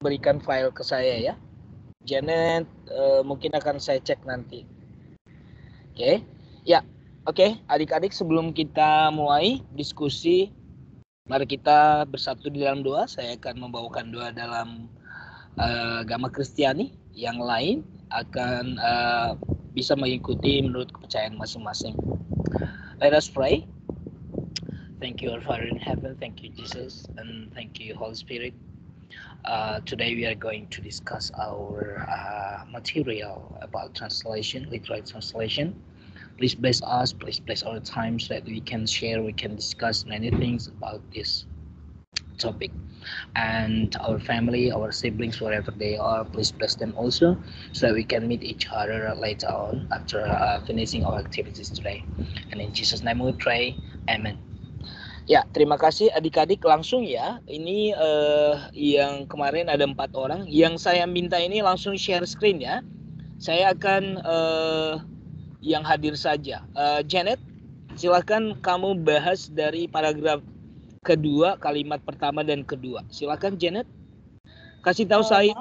berikan file ke saya ya. Janet mungkin akan saya cek nanti. Oke. Ya, oke. Adik-adik, sebelum kita mulai diskusi, mari kita bersatu di dalam doa. Saya akan membawakan doa dalam agama Kristiani. Yang lain akan bisa mengikuti menurut kepercayaan masing-masing. Let us pray. Thank you, our Father in heaven. Thank you, Jesus, and thank you, Holy Spirit. Today we are going to discuss our material about translation, literary translation. Please bless us, please bless our time so that we can share, we can discuss many things about this topic. And our family, our siblings, wherever they are, please bless them also so that we can meet each other later on after finishing our activities today. And in Jesus' name we pray, Amen. Ya, terima kasih adik-adik, langsung ya. Ini yang kemarin ada 4 orang. Yang saya minta ini langsung share screen ya. Saya akan yang hadir saja. Janet, silakan kamu bahas dari paragraf kedua, kalimat pertama dan kedua. Silakan Janet. Kasih tahu saya.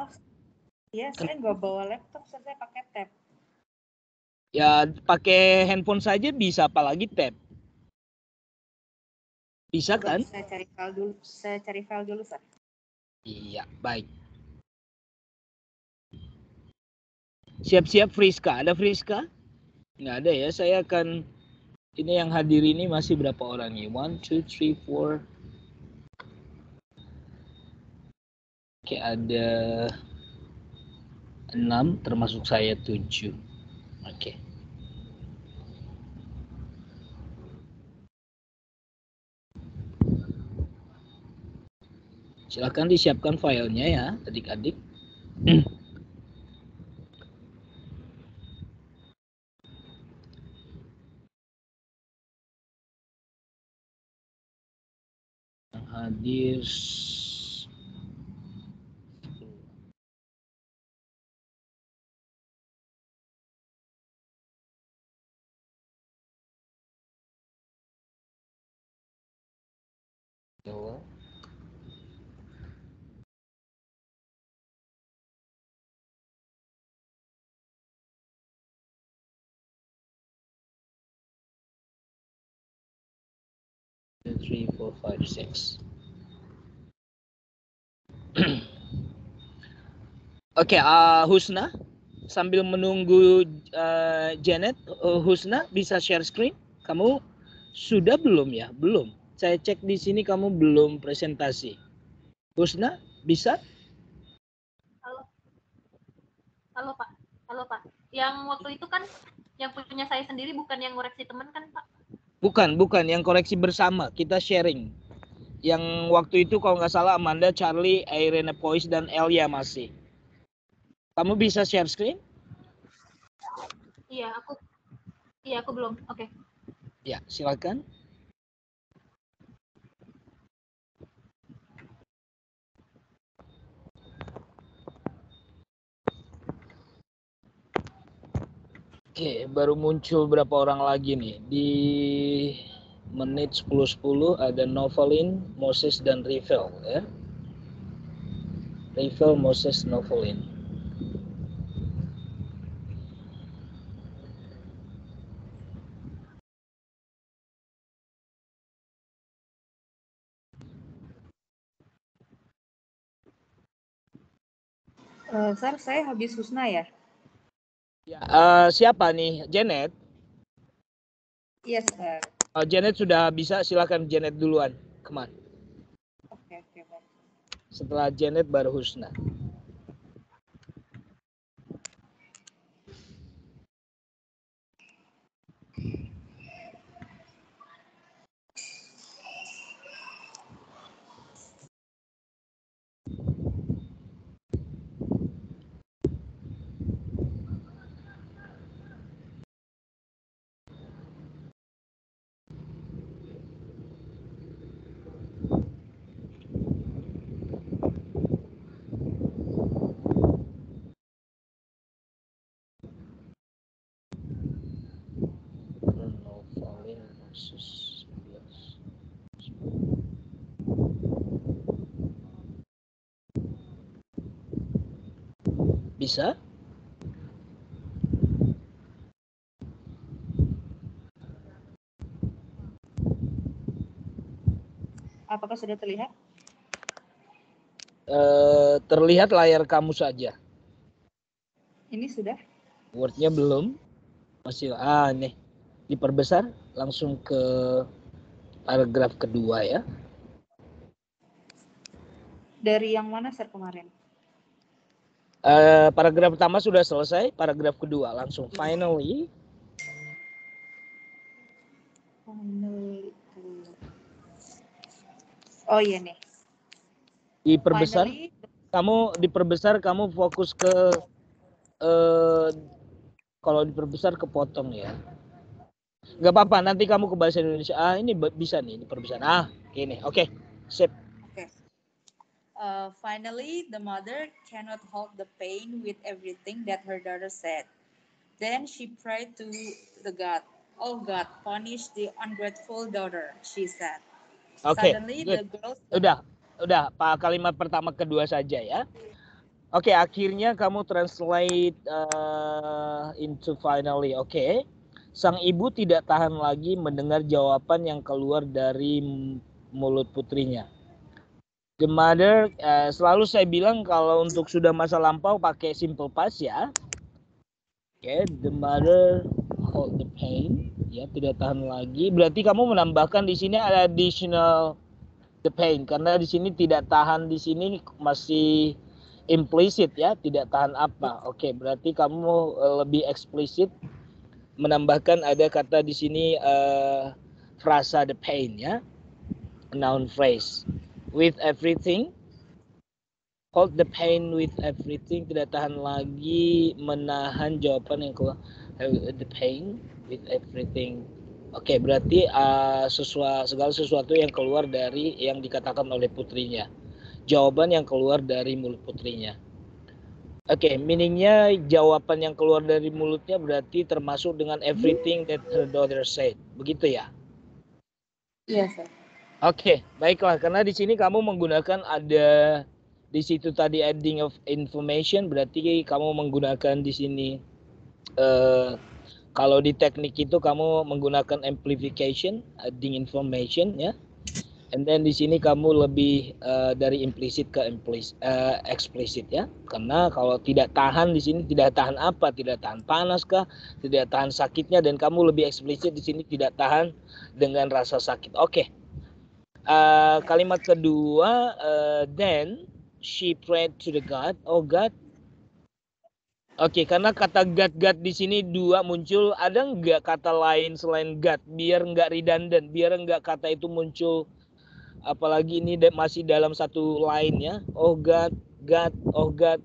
Ya, saya nggak bawa laptop, saya pakai tab. Ya, pakai handphone saja bisa, apalagi tab. Bisa kan? Saya cari file dulu, Sir. Iya, baik. Siap-siap Friska. Ada Friska? Nggak ada ya. Saya akan, ini yang hadir ini masih berapa orang nih? 1, 2, 3, 4. Oke, ada 6, termasuk saya 7. Oke. Silakan disiapkan filenya ya, adik-adik. Yang hadir Jawa. Three, four, five, six. Oke, Husna, sambil menunggu Janet, Husna bisa share screen? Kamu sudah belum ya? Belum. Saya cek di sini kamu belum presentasi. Husna, bisa? Halo Pak. Halo Pak. Yang waktu itu kan yang punya saya sendiri, bukan yang ngoreksi teman kan Pak? Bukan yang koreksi bersama, kita sharing. Yang waktu itu kalau nggak salah Amanda, Charlie, Irene Pois, dan Elia masih. Kamu bisa share screen? Iya, aku belum. Oke. Ya, silakan. Oke, baru muncul berapa orang lagi nih. Di menit 10.10 ada Novelin, Moses, dan Rivel ya. Rivel, Moses, Novelin. Sir, saya habis Husna ya? Ya, siapa nih? Janet? Iya, Sir. Janet sudah bisa, silakan Janet duluan. Kemana? Oke. Setelah Janet baru Husna. Bisa? Apakah sudah terlihat? Terlihat layar kamu saja. Ini sudah? Word-nya belum. Masih nih. Diperbesar langsung ke paragraf kedua ya. Dari yang mana Sir kemarin? Paragraf pertama sudah selesai, paragraf kedua langsung finally. Oh iya nih. Diperbesar. Finally, Kamu diperbesar, kamu fokus ke kalau diperbesar kepotong ya. Gak apa-apa, nanti kamu ke bahasa Indonesia. Ini bisa nih diperbesar. Gini. Oke. Sip. okay. Finally, the mother cannot hold the pain with everything that her daughter said. Then she prayed to the God. Oh God, punish the ungrateful daughter, she said. Oke. Suddenly, Good. the girls... Udah. Pak, kalimat pertama kedua saja ya. Oke, akhirnya kamu translate into finally. Oke. Sang ibu tidak tahan lagi mendengar jawaban yang keluar dari mulut putrinya. The mother, selalu saya bilang kalau untuk sudah masa lampau pakai simple past ya. Oke, the mother hold the pain, ya tidak tahan lagi. Berarti kamu menambahkan di sini ada additional the pain karena di sini tidak tahan, di sini masih implicit ya, tidak tahan apa. Oke, berarti kamu lebih eksplisit menambahkan ada kata di sini frasa the pain ya, noun phrase. With everything, hold the pain with everything, tidak tahan lagi menahan jawaban yang keluar. The pain with everything. Oke, berarti segala sesuatu yang keluar dari yang dikatakan oleh putrinya. Jawaban yang keluar dari mulut putrinya. Oke, meaningnya jawaban yang keluar dari mulutnya berarti termasuk dengan everything that her daughter said. Begitu ya? Iya, Sir. Oke, baiklah. Karena di sini kamu menggunakan ada di situ tadi adding of information, berarti kamu menggunakan di sini kalau di teknik itu kamu menggunakan amplification, adding information ya. And then di sini kamu lebih dari implisit ke eksplisit ya. Karena kalau tidak tahan di sini tidak tahan apa? Tidak tahan panas kah? Tidak tahan sakitnya, dan kamu lebih eksplisit di sini tidak tahan dengan rasa sakit. Oke. Kalimat kedua, then she prayed to the God. Oh God. Oke, karena kata God di sini dua muncul, ada nggak kata lain selain God? Biar nggak redundant, biar nggak kata itu muncul. Apalagi ini masih dalam satu line ya. Oh God, oh God.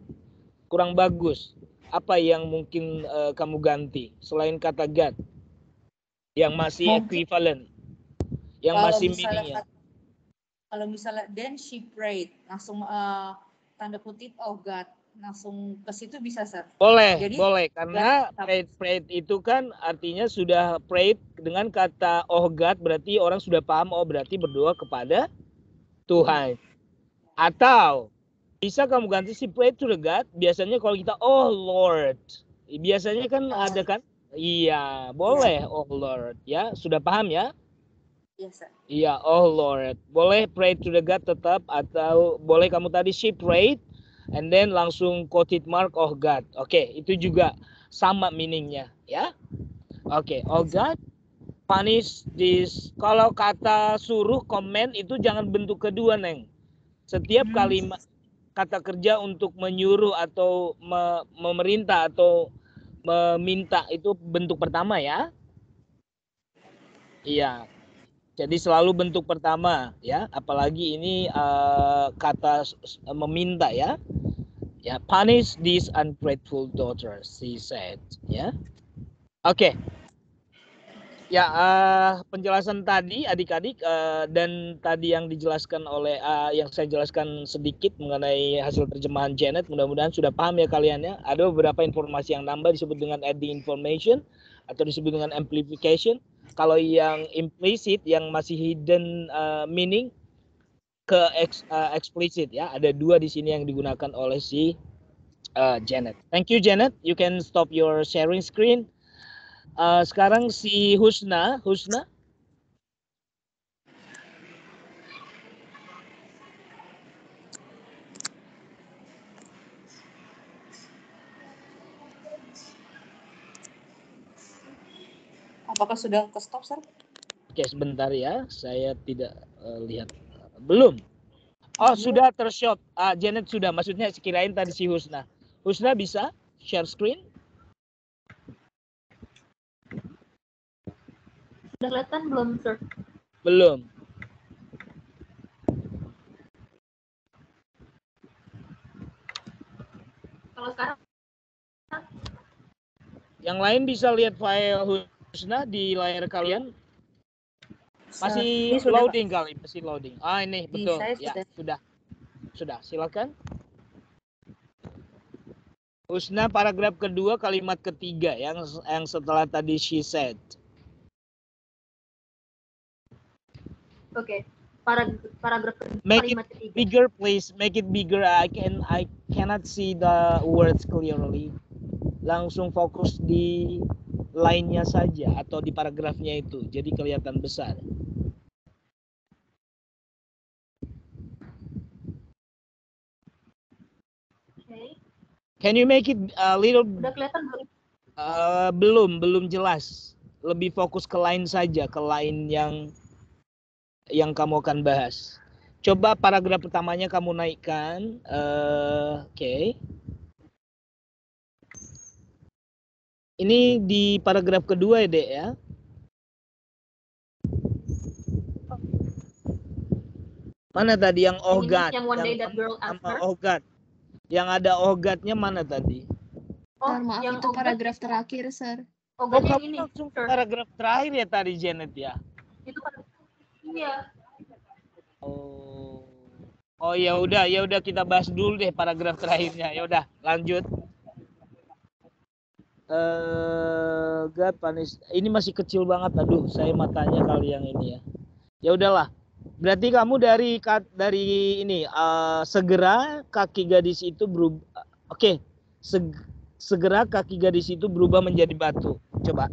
Kurang bagus. Apa yang mungkin kamu ganti selain kata God? Yang masih equivalent. Yang masih meaningnya. Kalau misalnya then she prayed, langsung tanda kutip oh God, langsung ke situ bisa, Sir. Boleh. Karena prayed itu kan artinya sudah prayed dengan kata oh God, berarti orang sudah paham, oh berarti berdoa kepada Tuhan. Atau bisa kamu ganti si pray to the God. Biasanya kalau kita oh Lord, biasanya kan ada kan? Iya, boleh oh Lord ya. Sudah paham ya? Yes, sir. Iya, oh Lord. Boleh pray to the God tetap, atau boleh kamu tadi she prayed and then langsung quoted mark oh God. Oke, itu juga sama meaningnya ya. Oke, oh God punish this. Kalau kata suruh komen itu jangan bentuk kedua, Neng. Setiap kalimat kata kerja untuk menyuruh atau memerintah atau meminta itu bentuk pertama ya. Iya. Jadi selalu bentuk pertama ya, apalagi ini kata meminta ya. Ya, punish these ungrateful daughters, she said ya. Oke. Ya, penjelasan tadi adik-adik dan tadi yang dijelaskan oleh yang saya jelaskan sedikit mengenai hasil terjemahan Janet, mudah-mudahan sudah paham ya kalian ya. Ada beberapa informasi yang nambah disebut dengan adding information atau disebut dengan amplification. Kalau yang implicit yang masih hidden meaning ke explicit ya. Ada dua di sini yang digunakan oleh si Janet. Thank you, Janet. You can stop your sharing screen. Sekarang si Husna. Apakah sudah ke stop, Sir? Oke, sebentar ya. Saya tidak lihat. Belum. Oh, sudah tershot. Janet sudah. Maksudnya sekirain tadi si Husna. Husna bisa share screen? Sudah kelihatan belum, Sir? Belum. Kalau sekarang Yang lain bisa lihat file Husna di layar kalian? Masih Ini sudah, loading kali, masih loading. Ini betul. saya Ya, sudah. sudah. Silakan. Husna paragraf kedua kalimat ketiga yang setelah tadi she said. Oke. Paragraf Make it kalimat ketiga. bigger, please. Make it bigger. I cannot see the words clearly. Langsung fokus di line-nya saja atau di paragrafnya itu. Jadi kelihatan besar. Okay. Can you make it a little? Udah kelihatan belum? Belum jelas. Lebih fokus ke line saja, ke line yang kamu akan bahas. Coba paragraf pertamanya kamu naikkan. Oke. Ini di paragraf kedua ya, Dek ya. Mana tadi yang oh God? Yang one day that girl asked her. Oh God. Yang ada oh God-nya mana tadi? Oh, maaf, yang itu paragraf terakhir, Sir. Oh, God, kamu ini langsung paragraf terakhir ya tadi, Janet ya? Itu iya. Oh ya udah kita bahas dulu deh paragraf terakhirnya. Ya udah, lanjut. God punish. Ini masih kecil banget. Aduh, saya matanya kali yang ini ya. Ya udahlah. Berarti kamu dari ini segera kaki gadis itu berubah. Oke. Segera kaki gadis itu berubah menjadi batu. Coba.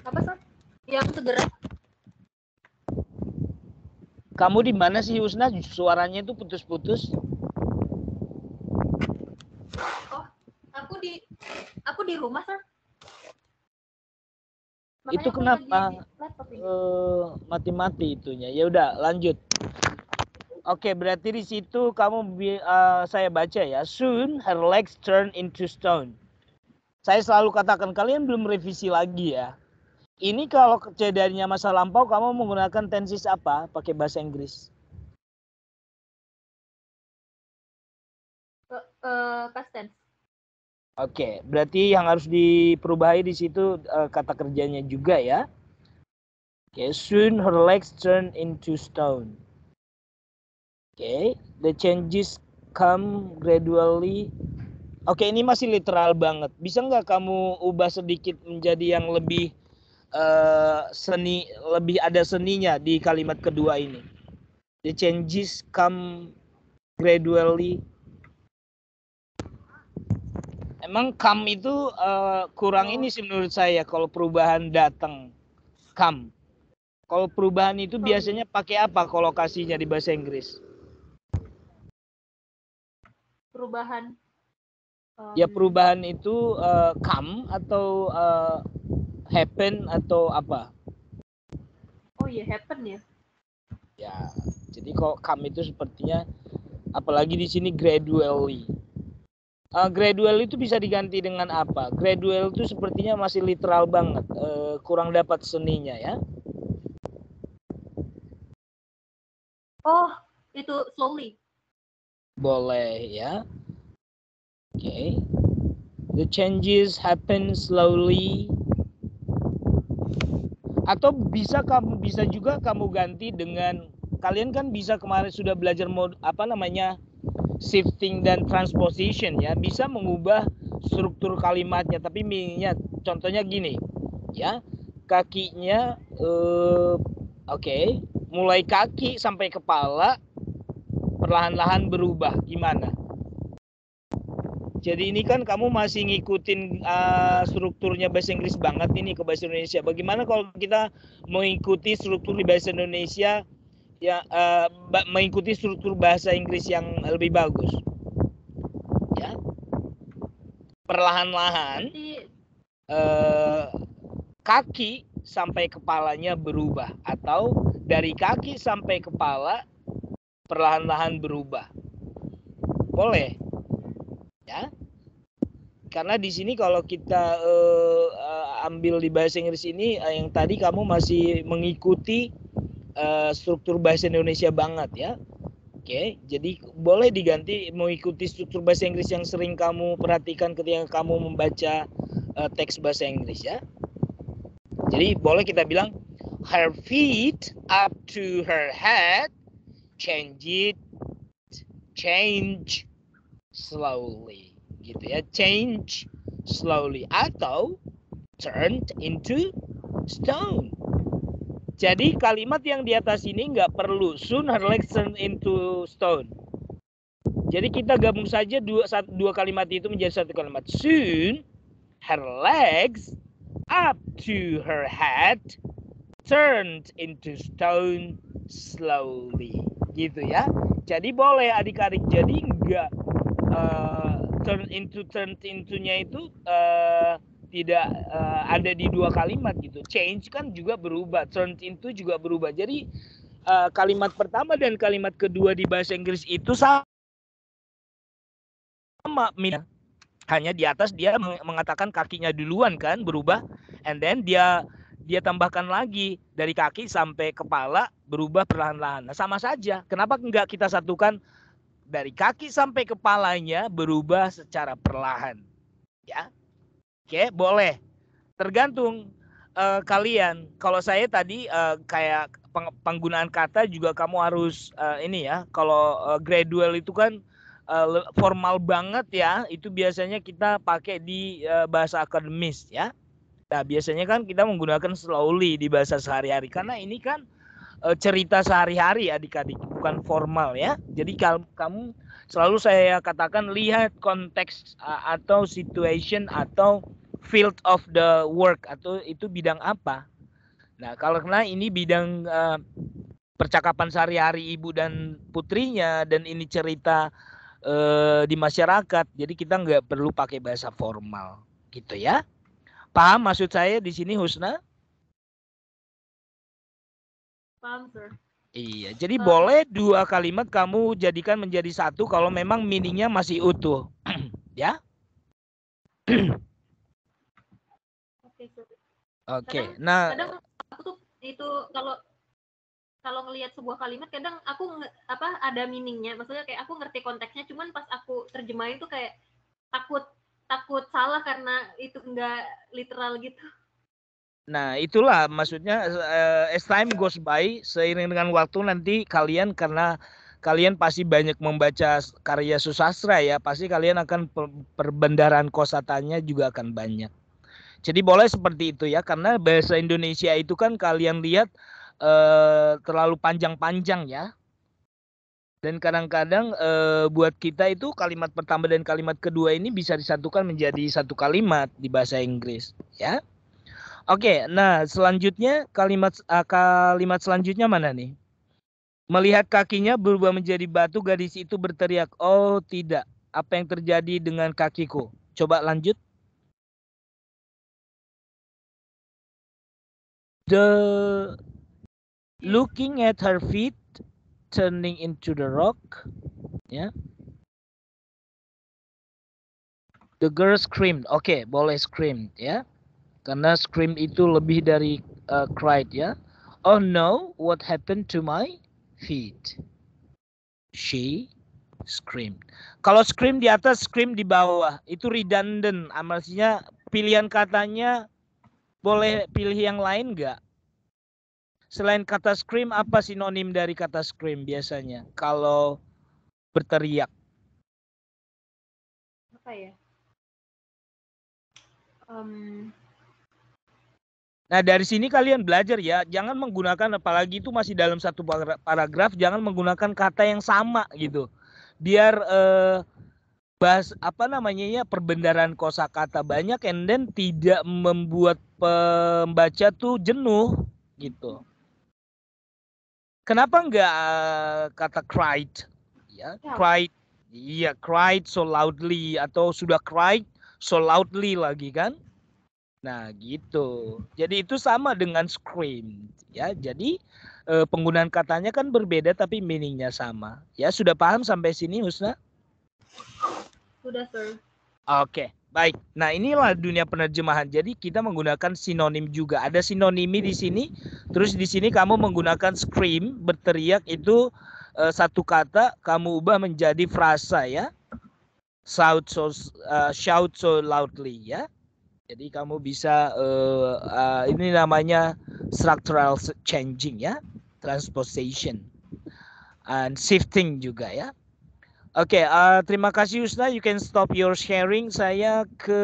Apa, Sir? Yang segera. Kamu di mana sih, Husna? Suaranya itu putus-putus. Oh, aku di rumah, Sir. Makanya Itu kenapa mati-mati itunya? Ya udah, lanjut. Oke, berarti di situ kamu saya baca ya. Soon her legs turn into stone. Saya selalu katakan kalian belum revisi lagi ya. Ini kalau kejadiannya masa lampau, kamu menggunakan tenses apa? Pakai bahasa Inggris. Past tense. Oke, berarti yang harus diperubahi di situ kata kerjanya juga ya. Oke, soon her legs turn into stone. Oke, the changes come gradually. Oke, ini masih literal banget. Bisa nggak kamu ubah sedikit menjadi yang lebih seni, lebih ada seninya di kalimat kedua ini? The changes come gradually. Emang come itu kurang ini sih menurut saya kalau perubahan datang. Come. Kalau perubahan itu biasanya pakai apa kolokasinya di bahasa Inggris? Perubahan. Ya perubahan itu come atau happen atau apa? Oh iya, happen ya. Ya, jadi kalau come itu sepertinya, apalagi di sini gradually. Gradual itu bisa diganti dengan apa? Gradual itu sepertinya masih literal banget, kurang dapat seninya ya. Oh, itu slowly. Boleh ya. Oke. The changes happen slowly. Atau bisa juga kamu ganti dengan, kalian kan bisa kemarin sudah belajar mode apa namanya shifting dan transposition ya, bisa mengubah struktur kalimatnya. Tapi contohnya gini ya, kakinya Oke, mulai kaki sampai kepala perlahan-lahan berubah. Gimana? Jadi ini kan kamu masih ngikutin strukturnya bahasa Inggris banget ini ke bahasa Indonesia. Bagaimana kalau kita mengikuti struktur di bahasa Indonesia ya, mengikuti struktur bahasa Inggris yang lebih bagus? Ya, perlahan-lahan kaki sampai kepalanya berubah, atau dari kaki sampai kepala perlahan-lahan berubah. Boleh, ya. Karena di sini kalau kita ambil di bahasa Inggris ini yang tadi kamu masih mengikuti struktur bahasa Indonesia banget ya. Oke, jadi boleh diganti mengikuti struktur bahasa Inggris yang sering kamu perhatikan ketika kamu membaca teks bahasa Inggris ya. Jadi boleh kita bilang her feet up to her head, change slowly, gitu ya, change slowly, atau turned into stone. Jadi kalimat yang di atas ini nggak perlu soon her legs turned into stone. Jadi kita gabung saja dua kalimat itu menjadi satu kalimat. Soon her legs up to her head turned into stone slowly, gitu ya. Jadi boleh adik-adik, jadi nggak turned into-nya itu tidak ada di dua kalimat gitu. Change kan juga berubah, turned into juga berubah. Jadi kalimat pertama dan kalimat kedua di bahasa Inggris itu sama, hanya di atas dia mengatakan kakinya duluan kan berubah, and then dia tambahkan lagi dari kaki sampai kepala berubah perlahan-lahan. Nah, sama saja. Kenapa enggak kita satukan dari kaki sampai kepalanya berubah secara perlahan? Ya. Oke, boleh. Tergantung kalian. Kalau saya tadi kayak penggunaan kata juga kamu harus ini ya. Kalau gradual itu kan formal banget ya. Itu biasanya kita pakai di bahasa akademis ya. Nah, biasanya kan kita menggunakan slowly di bahasa sehari-hari karena ini kan cerita sehari-hari adik-adik, bukan formal ya. Jadi kamu selalu saya katakan lihat konteks atau situation atau field of the work, atau itu bidang apa. Nah, kalau karena ini bidang percakapan sehari-hari ibu dan putrinya dan ini cerita di masyarakat, jadi kita nggak perlu pakai bahasa formal gitu ya. Paham maksud saya di sini, Husna? Paham, sir. Iya, jadi boleh dua kalimat kamu jadikan menjadi satu kalau memang meaningnya masih utuh, ya? Oke, sir. Oke, nah kadang aku tuh itu kalau ngelihat sebuah kalimat kadang aku ada meaningnya, maksudnya kayak aku ngerti konteksnya, cuman pas aku terjemahin tuh kayak takut salah karena itu enggak literal gitu. Nah, itulah maksudnya as time goes by, seiring dengan waktu nanti kalian, karena kalian pasti banyak membaca karya susastra ya, pasti kalian akan perbendaharaan kosakatanya juga akan banyak. Jadi boleh seperti itu ya, karena bahasa Indonesia itu kan kalian lihat terlalu panjang-panjang ya. Dan kadang-kadang buat kita itu kalimat pertama dan kalimat kedua ini bisa disatukan menjadi satu kalimat di bahasa Inggris ya. Oke, nah selanjutnya kalimat selanjutnya mana nih? Melihat kakinya berubah menjadi batu, gadis itu berteriak, "Oh tidak, apa yang terjadi dengan kakiku?" Coba lanjut. Looking at her feet turning into the rock, ya. The girl screamed. Oke, boleh screamed ya. Karena scream itu lebih dari cried ya. Oh no, what happened to my feet? She screamed. Kalau scream di atas, scream di bawah, itu redundant. Maksudnya pilihan katanya boleh pilih yang lain nggak? Selain kata scream, apa sinonim dari kata scream biasanya? Kalau berteriak. Apa ya? Nah, dari sini kalian belajar ya, jangan menggunakan, apalagi itu masih dalam satu paragraf, jangan menggunakan kata yang sama gitu. Biar bahas apa namanya ya, perbendaharaan kosakata banyak and then tidak membuat pembaca tuh jenuh gitu. Kenapa enggak kata cried? Ya, cried. Iya, cried so loudly atau sudah cried so loudly lagi kan? Nah, gitu. Jadi itu sama dengan scream, ya. Jadi penggunaan katanya kan berbeda tapi meaningnya sama. Ya, sudah paham sampai sini, Husna? Sudah, sir. Oke, baik. Nah, inilah dunia penerjemahan. Jadi kita menggunakan sinonim juga. Ada sinonimi di sini. Terus di sini kamu menggunakan scream, berteriak itu satu kata kamu ubah menjadi frasa ya. Shout so loudly ya. Jadi kamu bisa ini namanya structural changing ya, transposition and shifting juga ya. Oke, terima kasih Husna. You can stop your sharing. Saya ke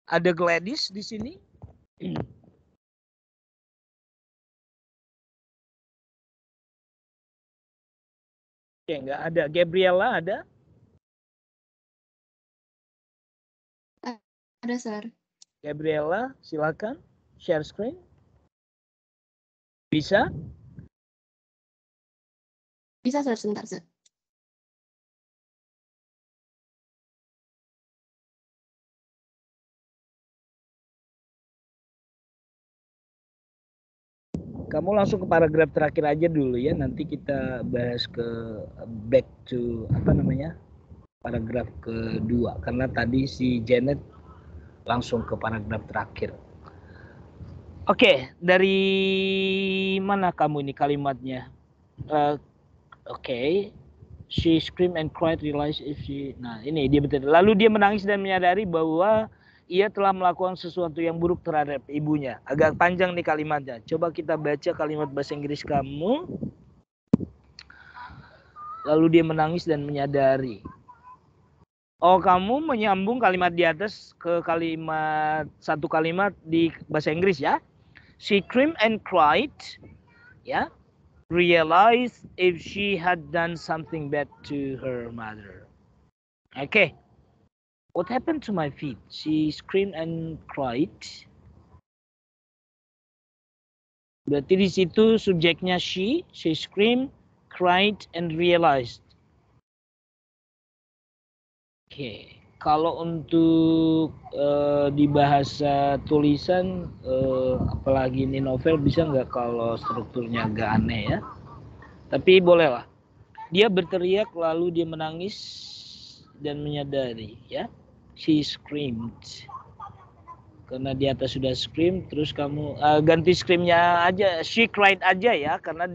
ada Gladys di sini. Oke, nggak ada. Gabriela ada? Ada, Sir. Gabriela, silakan share screen. Bisa? Bisa, Sir, sebentar, Sir. Kamu langsung ke paragraf terakhir aja dulu ya. Nanti kita bahas ke back to apa namanya? Paragraf kedua. Karena tadi si Janet langsung ke paragraf terakhir. Oke, dari mana kamu ini kalimatnya? Oke. She screamed and cried, realized if she... Nah, ini dia betul. Lalu dia menangis dan menyadari bahwa ia telah melakukan sesuatu yang buruk terhadap ibunya. Agak panjang nih kalimatnya. Coba kita baca kalimat bahasa Inggris kamu. Lalu dia menangis dan menyadari. Oh, kamu menyambung kalimat di atas ke kalimat, satu kalimat di bahasa Inggris ya. She screamed and cried, ya. Realized if she had done something bad to her mother. Okay. What happened to my feet? She screamed and cried. Berarti di situ subjeknya she screamed, cried, and realized. Okay. Kalau untuk di bahasa tulisan, apalagi ini novel, bisa nggak kalau strukturnya agak aneh ya? Tapi bolehlah. Dia berteriak lalu dia menangis dan menyadari ya. She screamed. Karena di atas sudah scream, terus kamu ganti screamnya aja, she cried aja ya. Karena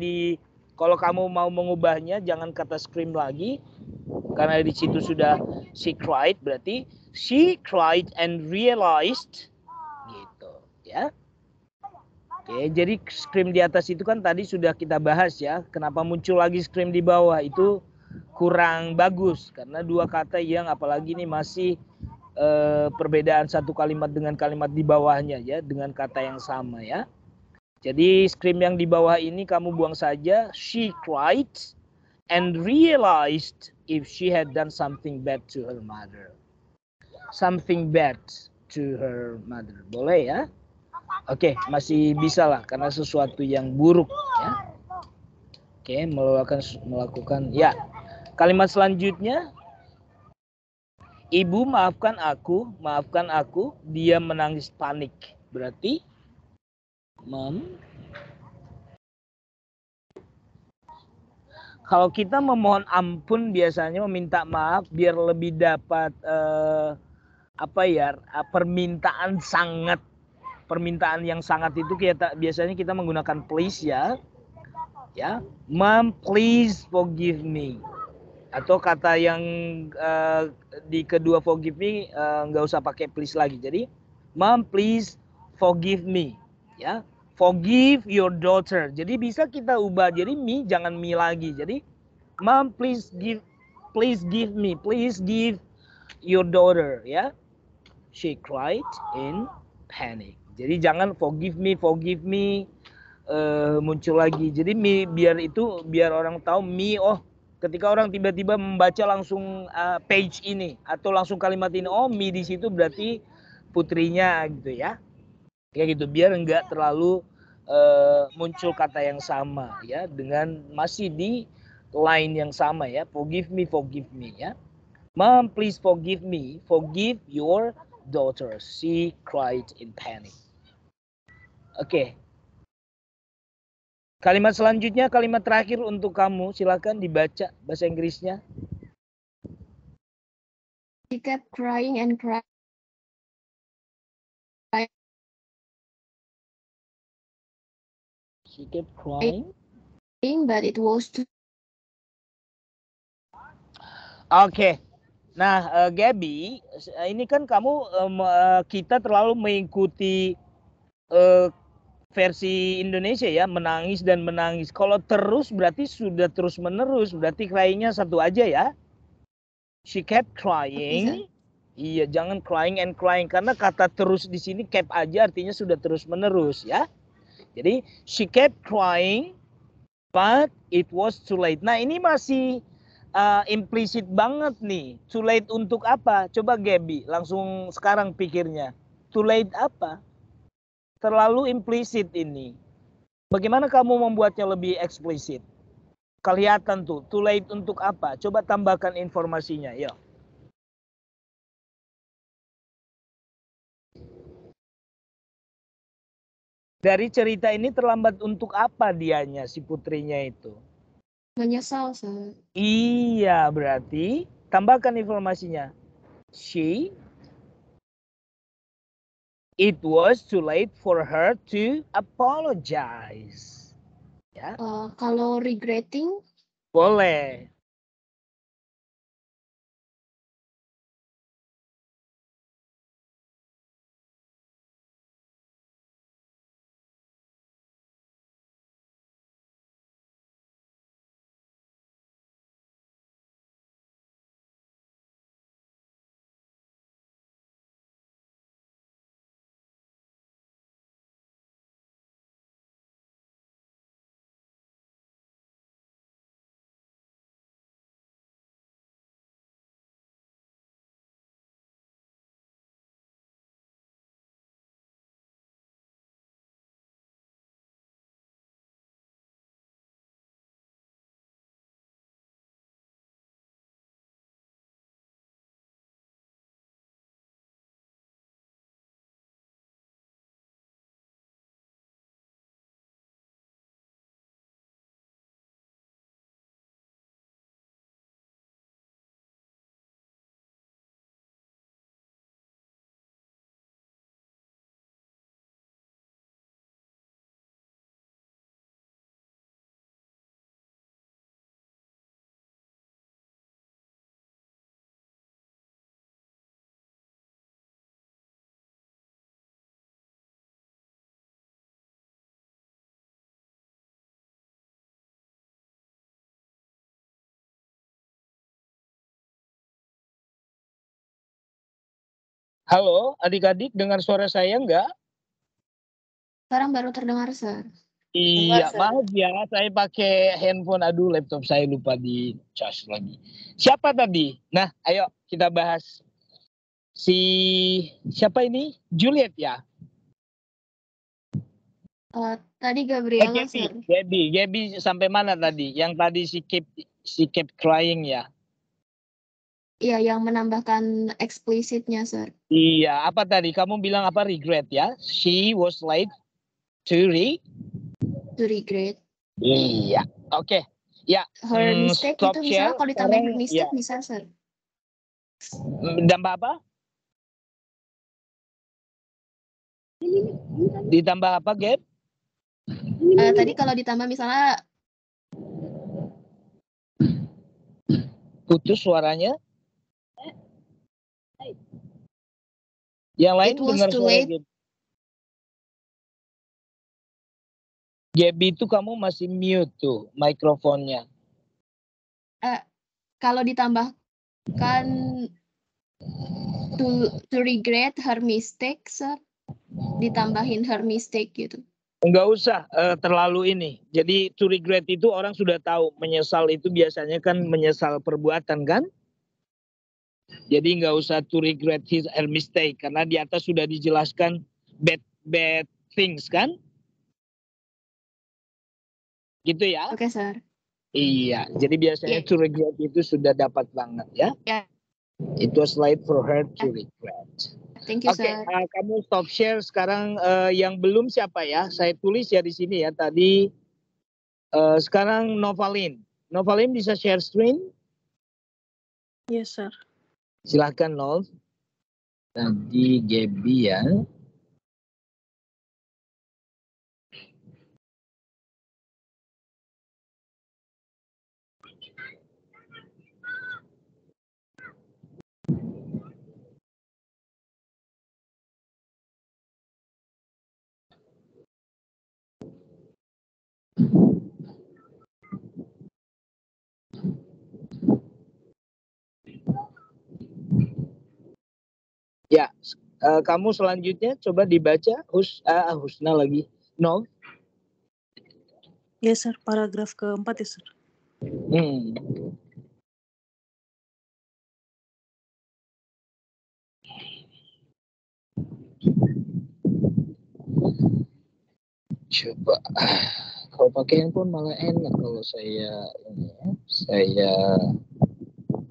kalau kamu mau mengubahnya jangan kata scream lagi. Karena di situ sudah she cried, berarti she cried and realized gitu ya. Oke, jadi scream di atas itu kan tadi sudah kita bahas ya. Kenapa muncul lagi scream di bawah itu kurang bagus karena dua kata yang apalagi ini masih perbedaan satu kalimat dengan kalimat di bawahnya ya, dengan kata yang sama ya. Jadi scream yang di bawah ini kamu buang saja. She cried and realized if she had done something bad to her mother. Something bad to her mother. Boleh ya? Oke, masih bisa lah karena sesuatu yang buruk ya. Oke, melakukan ya. Kalimat selanjutnya, ibu maafkan aku, dia menangis panik. Berarti kalau kita memohon ampun biasanya meminta maaf biar lebih dapat permintaan yang sangat itu biasanya kita menggunakan please ya. Ya, Mom please forgive me. Atau kata yang di kedua forgive me nggak usah pakai please lagi. Jadi Mom please forgive me ya. Forgive your daughter. Jadi bisa kita ubah jadi me, jangan me lagi. Jadi Mom please give me, please give your daughter ya. She cried in panic. Jadi jangan forgive me muncul lagi. Jadi biar orang tahu me, oh ketika orang tiba-tiba membaca langsung page ini atau langsung kalimat ini, oh me di situ berarti putrinya gitu ya. Kayak gitu, biar enggak terlalu muncul kata yang sama ya, dengan masih di line yang sama ya. Forgive me ya. Mom, please forgive me. Forgive your daughter. She cried in panic. Oke. Kalimat selanjutnya, kalimat terakhir untuk kamu. Silakan dibaca bahasa Inggrisnya. She kept crying and crying. She kept crying. But it was too. Oke. Nah, Gabby, ini kan kamu kita terlalu mengikuti versi Indonesia ya, menangis dan menangis. Kalau terus berarti sudah terus menerus, berarti crying-nya satu aja ya. She kept crying. Iya, jangan crying and crying karena kata terus di sini kept aja artinya sudah terus menerus ya. Jadi she kept crying but it was too late. Nah, ini masih implisit banget nih. Too late untuk apa? Coba Gabby, langsung sekarang pikirnya. Too late apa? Terlalu implisit ini. Bagaimana kamu membuatnya lebih eksplisit? Kelihatan tuh, too late untuk apa? Coba tambahkan informasinya, yuk. Dari cerita ini terlambat untuk apa dianya, si putrinya itu? Menyesal, sir. Iya, berarti tambahkan informasinya. It was too late for her to apologize. Ya. Kalau regretting? Boleh. Halo, adik-adik, dengar suara saya enggak? Sekarang baru terdengar, sir. Iya, maaf ya, saya pakai handphone. Aduh, laptop saya lupa di charge lagi. Siapa tadi? Nah, ayo kita bahas. Siapa ini? Juliet ya? Tadi Gabriela, sir. Gabby sampai mana tadi? Yang tadi she kept crying ya? Iya, yang menambahkan eksplisitnya, sir. Iya, apa tadi? Kamu bilang apa? Regret ya? She was late to regret. Iya, oke. Ya. Her mistake itu misalnya kalau ditambahin mistake ya. bisa, sir. Ditambah apa? Ditambah apa, Gab? Tadi kalau ditambah misalnya putus suaranya. Yang lain dengar suara Gab. Gabby itu kamu masih mute tuh mikrofonnya. Kalau ditambahkan to regret her mistake, sir. ditambahin her mistake gitu. Enggak usah terlalu ini. Jadi to regret itu orang sudah tahu. Menyesal itu biasanya kan menyesal perbuatan kan? Jadi nggak usah to regret her mistake. Karena di atas sudah dijelaskan bad things kan? Gitu ya? Oke, Sir. Iya. Jadi biasanya to regret itu sudah dapat banget ya? Ya. It was late for her to regret. Thank you, Oke, Sir. kamu stop share sekarang. Yang belum siapa ya? Saya tulis ya di sini ya. Tadi sekarang Novalin. Novalin bisa share screen? Yes, sir. Silahkan Nov. Tadi Gaby ya. Ya, kamu selanjutnya coba dibaca. Husna lagi. Nov. Yes, sir. Paragraf keempat ya, sir. Coba. Kalau pakai handphone malah enak kalau saya ini ya. Saya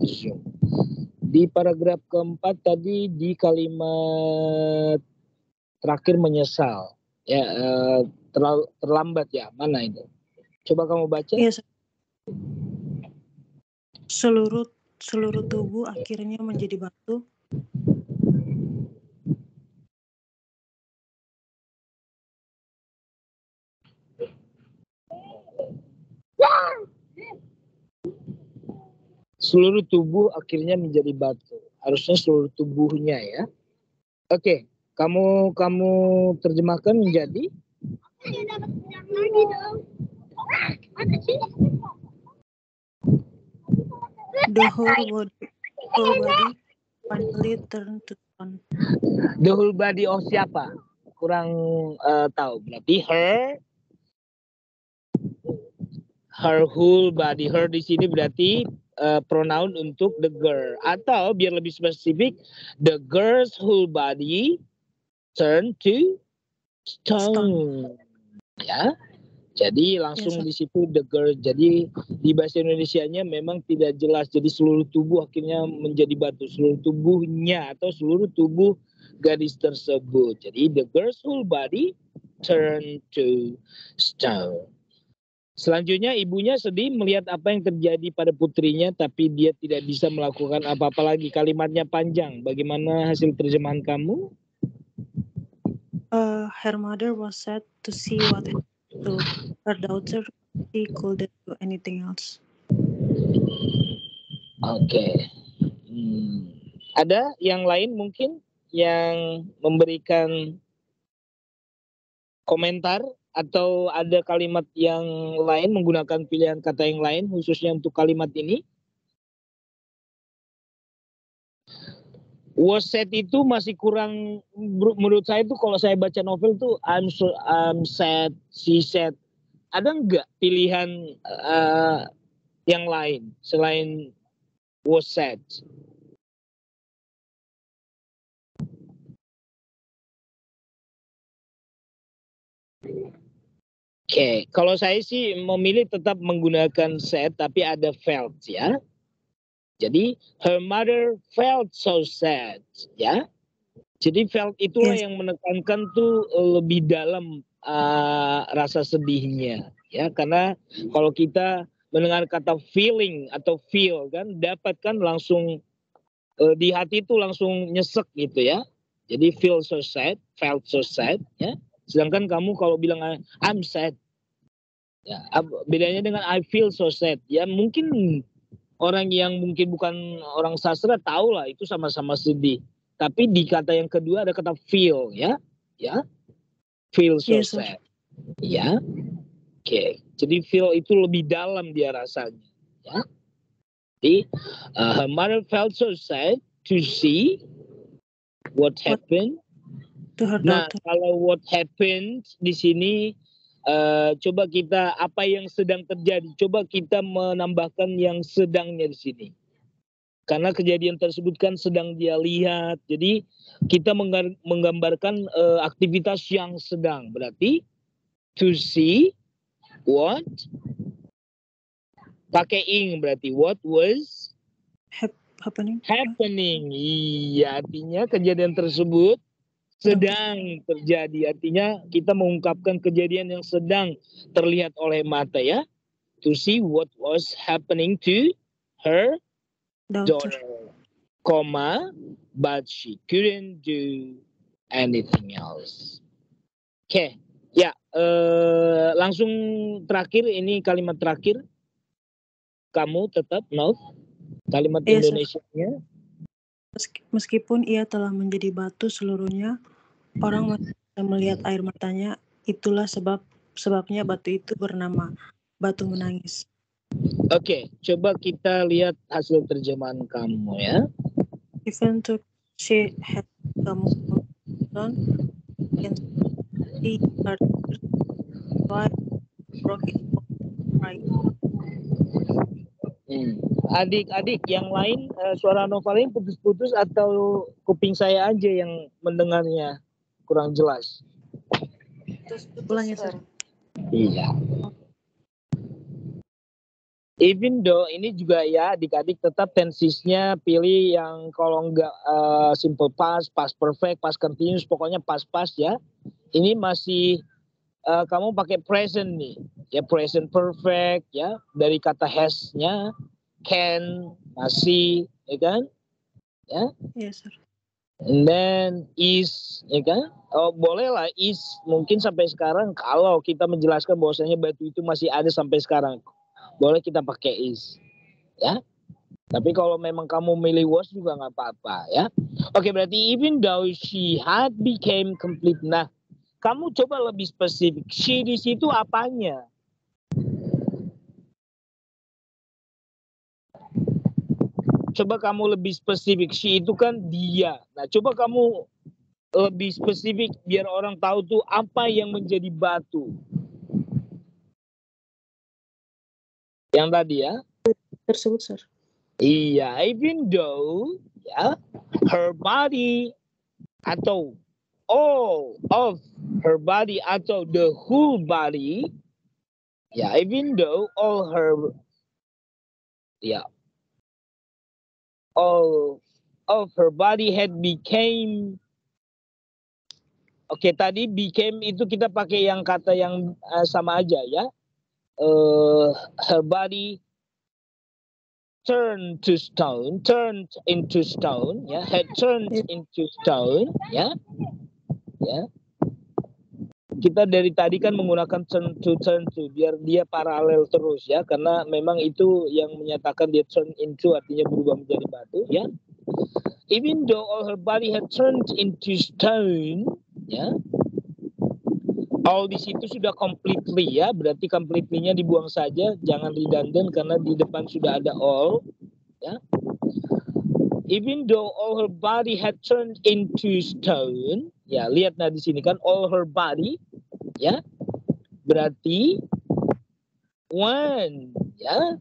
zoom. Di paragraf keempat tadi di kalimat terakhir menyesal. Ya, terlambat ya. Mana itu? Coba kamu baca. Yes, sir. Seluruh tubuh akhirnya menjadi batu. Seluruh tubuh akhirnya menjadi batu. Harusnya seluruh tubuhnya ya. Oke, kamu terjemahkan menjadi The whole body finally turned to stone. the whole body of siapa? Kurang tahu. Berarti her whole body. Her di sini berarti pronoun untuk the girl. Atau biar lebih spesifik, the girl's whole body turned to stone. Ya. Jadi langsung Yes, di situ the girl. Jadi di bahasa Indonesianya memang tidak jelas. Jadi seluruh tubuh akhirnya menjadi batu. Seluruh tubuhnya atau seluruh tubuh gadis tersebut. Jadi the girl's whole body turned to stone. Selanjutnya ibunya sedih melihat apa yang terjadi pada putrinya tapi dia tidak bisa melakukan apa-apa lagi. Kalimatnya panjang. Bagaimana hasil terjemahan kamu? Her mother was sad to see what happened to her daughter. She couldn't do anything else. Oke. Ada yang lain mungkin yang memberikan komentar atau ada kalimat yang lain menggunakan pilihan kata yang lain khususnya untuk kalimat ini? Was sad itu masih kurang, menurut saya itu kalau saya baca novel tuh I'm sad, she sad. Ada nggak pilihan yang lain selain was sad? Oke, kalau saya sih memilih tetap menggunakan sad tapi ada felt ya. Jadi her mother felt so sad ya. Jadi felt itulah yang menekankan tuh lebih dalam rasa sedihnya ya, karena kalau kita mendengar kata feeling atau feel kan dapatkan langsung di hati itu langsung nyesek gitu ya. Jadi feel so sad, felt so sad ya. Sedangkan kamu kalau bilang I'm sad ya, bedanya dengan I feel so sad ya, mungkin orang yang mungkin bukan orang sastra tahu lah itu sama-sama sedih. Tapi di kata yang kedua ada kata feel ya. Ya. Feel so sad. Ya. Oke. Jadi feel itu lebih dalam dia rasanya, ya. Jadi her mother felt so sad to see what happened To her Nah, daughter. kalau what happened di sini, coba kita apa yang sedang terjadi. Coba kita menambahkan yang sedangnya di sini. Karena kejadian tersebut kan sedang dia lihat. Jadi kita menggambarkan aktivitas yang sedang. Berarti to see what pakai ing berarti what was Happening. happening. Iya, artinya kejadian tersebut sedang terjadi. Artinya kita mengungkapkan kejadian yang sedang terlihat oleh mata ya. To see what was happening to her Daughter. daughter, comma, but she couldn't do anything else. Oke, ya, langsung terakhir, ini kalimat terakhir. Kamu tetap, no? Kalimat Yes, sir. Indonesianya. Meskipun ia telah menjadi batu seluruhnya, orang masih bisa melihat air matanya. Itulah sebabnya batu itu bernama batu menangis. Oke, coba kita lihat hasil terjemahan kamu ya. Even though she had come down and see her twice, broke it right. Adik-adik yang lain, suara Novalin putus-putus atau kuping saya aja yang mendengarnya kurang jelas? Ulangi, sir. Iya. Even though ini juga ya adik-adik tetap tensisnya pilih yang kalau enggak simple past, past perfect, past continuous, pokoknya past ya. Ini masih kamu pakai present nih, ya present perfect ya, dari kata has-nya, can, masih, ya kan? Ya. Yes, sir. And then is, ya kan? Oh, boleh lah is mungkin sampai sekarang kalau kita menjelaskan bahwasanya batu itu masih ada sampai sekarang. Boleh kita pakai is. Ya. Tapi kalau memang kamu milih was juga nggak apa-apa ya. Oke, berarti even though she had became complete. Nah, kamu coba lebih spesifik. She di situ apanya? Coba kamu lebih spesifik. She itu kan dia. Nah, coba kamu lebih spesifik biar orang tahu tuh apa yang menjadi batu. Yang tadi ya. Tersebut, sir. Iya, even though ya, her body atau all of her body atau the whole body, ya, even though all her, ya, all of her body had became. Oke, tadi became itu kita pakai yang kata yang sama aja ya. Her body turned into stone, ya, had turned into stone, ya. Kita dari tadi kan menggunakan turn to biar dia paralel terus ya, karena memang itu yang menyatakan dia turn into artinya berubah menjadi batu ya. Even though all her body had turned into stone, ya. All di situ sudah completely ya, berarti completely-nya dibuang saja, jangan redundant karena di depan sudah ada all ya. Even though all her body had turned into stone, ya lihat nah di sini kan all her body ya. Berarti one ya.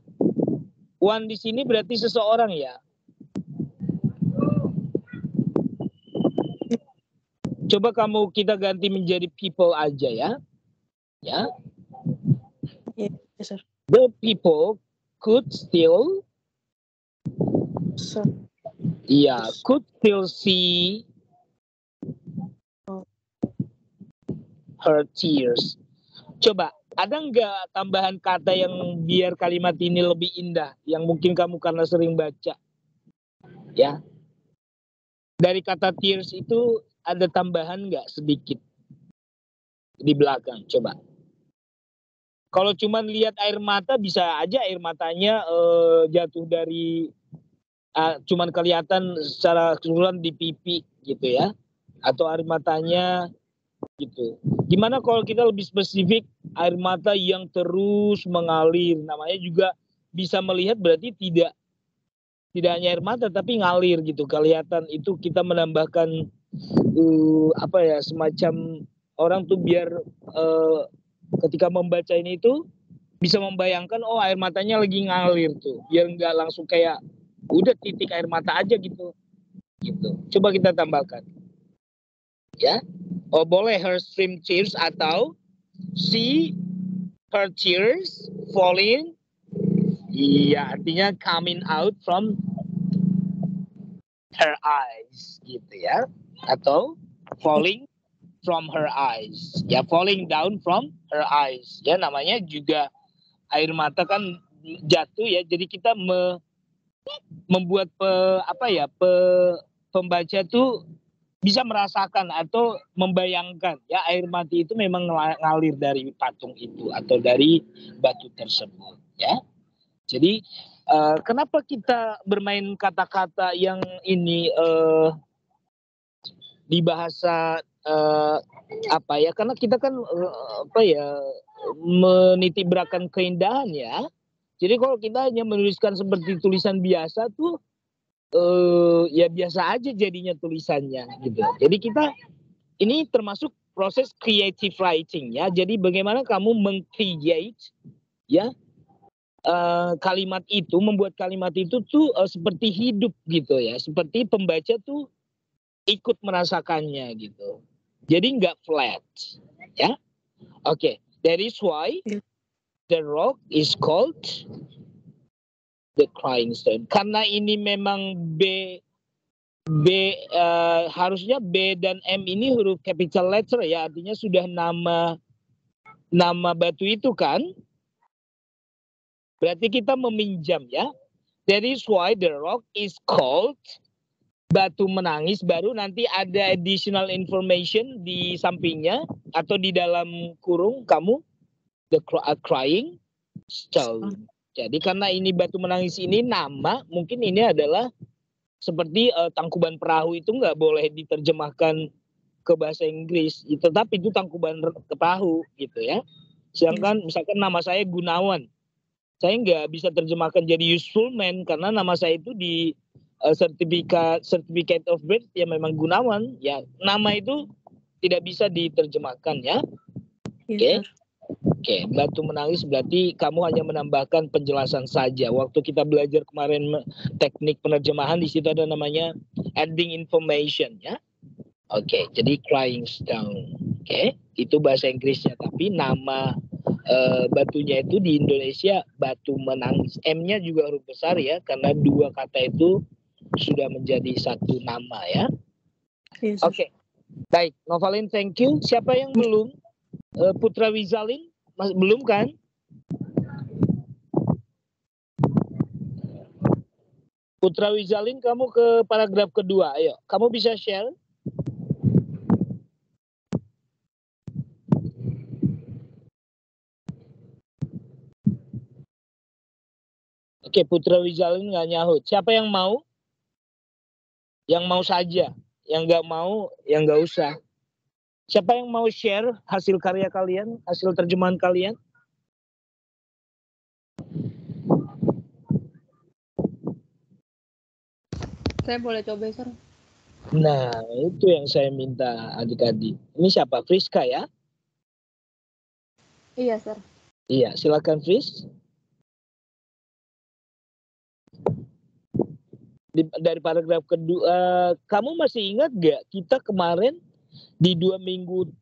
One di sini berarti seseorang ya. Coba kita ganti menjadi people aja ya. Ya. Yes, sir. The people could still could still see her tears. Coba, ada nggak tambahan kata yang biar kalimat ini lebih indah, yang mungkin kamu karena sering baca? Ya. Dari kata tears itu ada tambahan nggak sedikit di belakang? Coba. Kalau cuma lihat air mata bisa aja air matanya jatuh dari cuman kelihatan secara keseluruhan di pipi gitu ya, atau air matanya gitu. Gimana kalau kita lebih spesifik air mata yang terus mengalir, namanya juga bisa melihat berarti tidak hanya air mata tapi ngalir gitu, kelihatan. Itu kita menambahkan apa ya, semacam orang tuh biar ketika membaca ini tuh bisa membayangkan oh air matanya lagi ngalir tuh, biar nggak langsung kayak udah titik air mata aja gitu. Coba kita tambahkan ya. Oh boleh her stream tears atau see her tears falling. Iya, artinya coming out from her eyes gitu ya, atau falling from her eyes ya, falling down from her eyes ya, namanya juga air mata kan jatuh ya, jadi kita membuat pembaca tuh bisa merasakan atau membayangkan ya air mata itu memang ngalir dari patung itu atau dari batu tersebut ya. Jadi kenapa kita bermain kata-kata yang ini di bahasa karena kita kan menitibrakan keindahan ya. Jadi kalau kita hanya menuliskan seperti tulisan biasa tuh ya biasa aja jadinya tulisannya gitu. Jadi kita ini termasuk proses creative writing ya. Jadi bagaimana kamu meng-create ya kalimat itu, membuat kalimat itu tuh seperti hidup gitu ya, seperti pembaca tuh ikut merasakannya gitu. Jadi nggak flat ya. Oke, that is why the rock is called the crying stone. Karena ini memang harusnya B dan M ini huruf capital letter ya, artinya sudah nama batu itu kan. Berarti kita meminjam ya. That is why the rock is called batu menangis. Baru nanti ada additional information di sampingnya atau di dalam kurung kamu the crying stone. Jadi karena ini batu menangis ini nama, mungkin ini adalah seperti Tangkuban Perahu itu nggak boleh diterjemahkan ke bahasa Inggris, tetapi itu Tangkuban Perahu gitu ya. Sedangkan misalkan nama saya Gunawan, saya nggak bisa terjemahkan jadi useful man karena nama saya itu di certificate of birth ya memang Gunawan ya, nama itu tidak bisa diterjemahkan ya. Oke, batu menangis berarti kamu hanya menambahkan penjelasan saja. Waktu kita belajar kemarin teknik penerjemahan di situ ada namanya adding information ya. Oke, jadi crying stone. Oke, itu bahasa Inggrisnya, tapi nama batunya itu di Indonesia batu menangis. M-nya juga huruf besar ya, karena dua kata itu sudah menjadi satu nama ya. Oke, baik. Novalin, thank you. Siapa yang belum? Putra Wizalin, belum kan? Putra Wizalin, kamu ke paragraf kedua. Ayo, kamu bisa share. Oke, Putra Wizalin nggak nyahut. Siapa yang mau? Yang mau saja. Yang nggak mau, yang nggak usah. Siapa yang mau share hasil karya kalian, hasil terjemahan kalian? Saya boleh coba, Sir? Nah, itu yang saya minta adik-adik. Ini siapa? Friska ya? Iya, Sir. Iya, silakan Fris. Dari paragraf kedua, kamu masih ingat gak kita kemarin di 2 minggu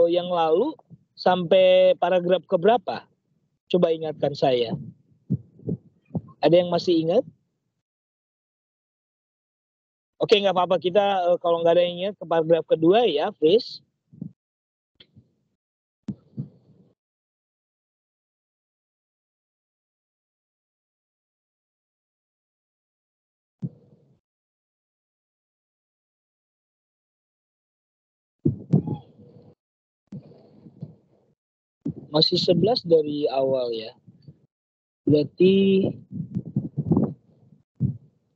yang lalu sampai paragraf keberapa? Coba ingatkan saya. Ada yang masih ingat? Oke, nggak apa-apa, kita kalau nggak ada yang ingat ke paragraf kedua ya, Fris. Masih 11 dari awal ya. Berarti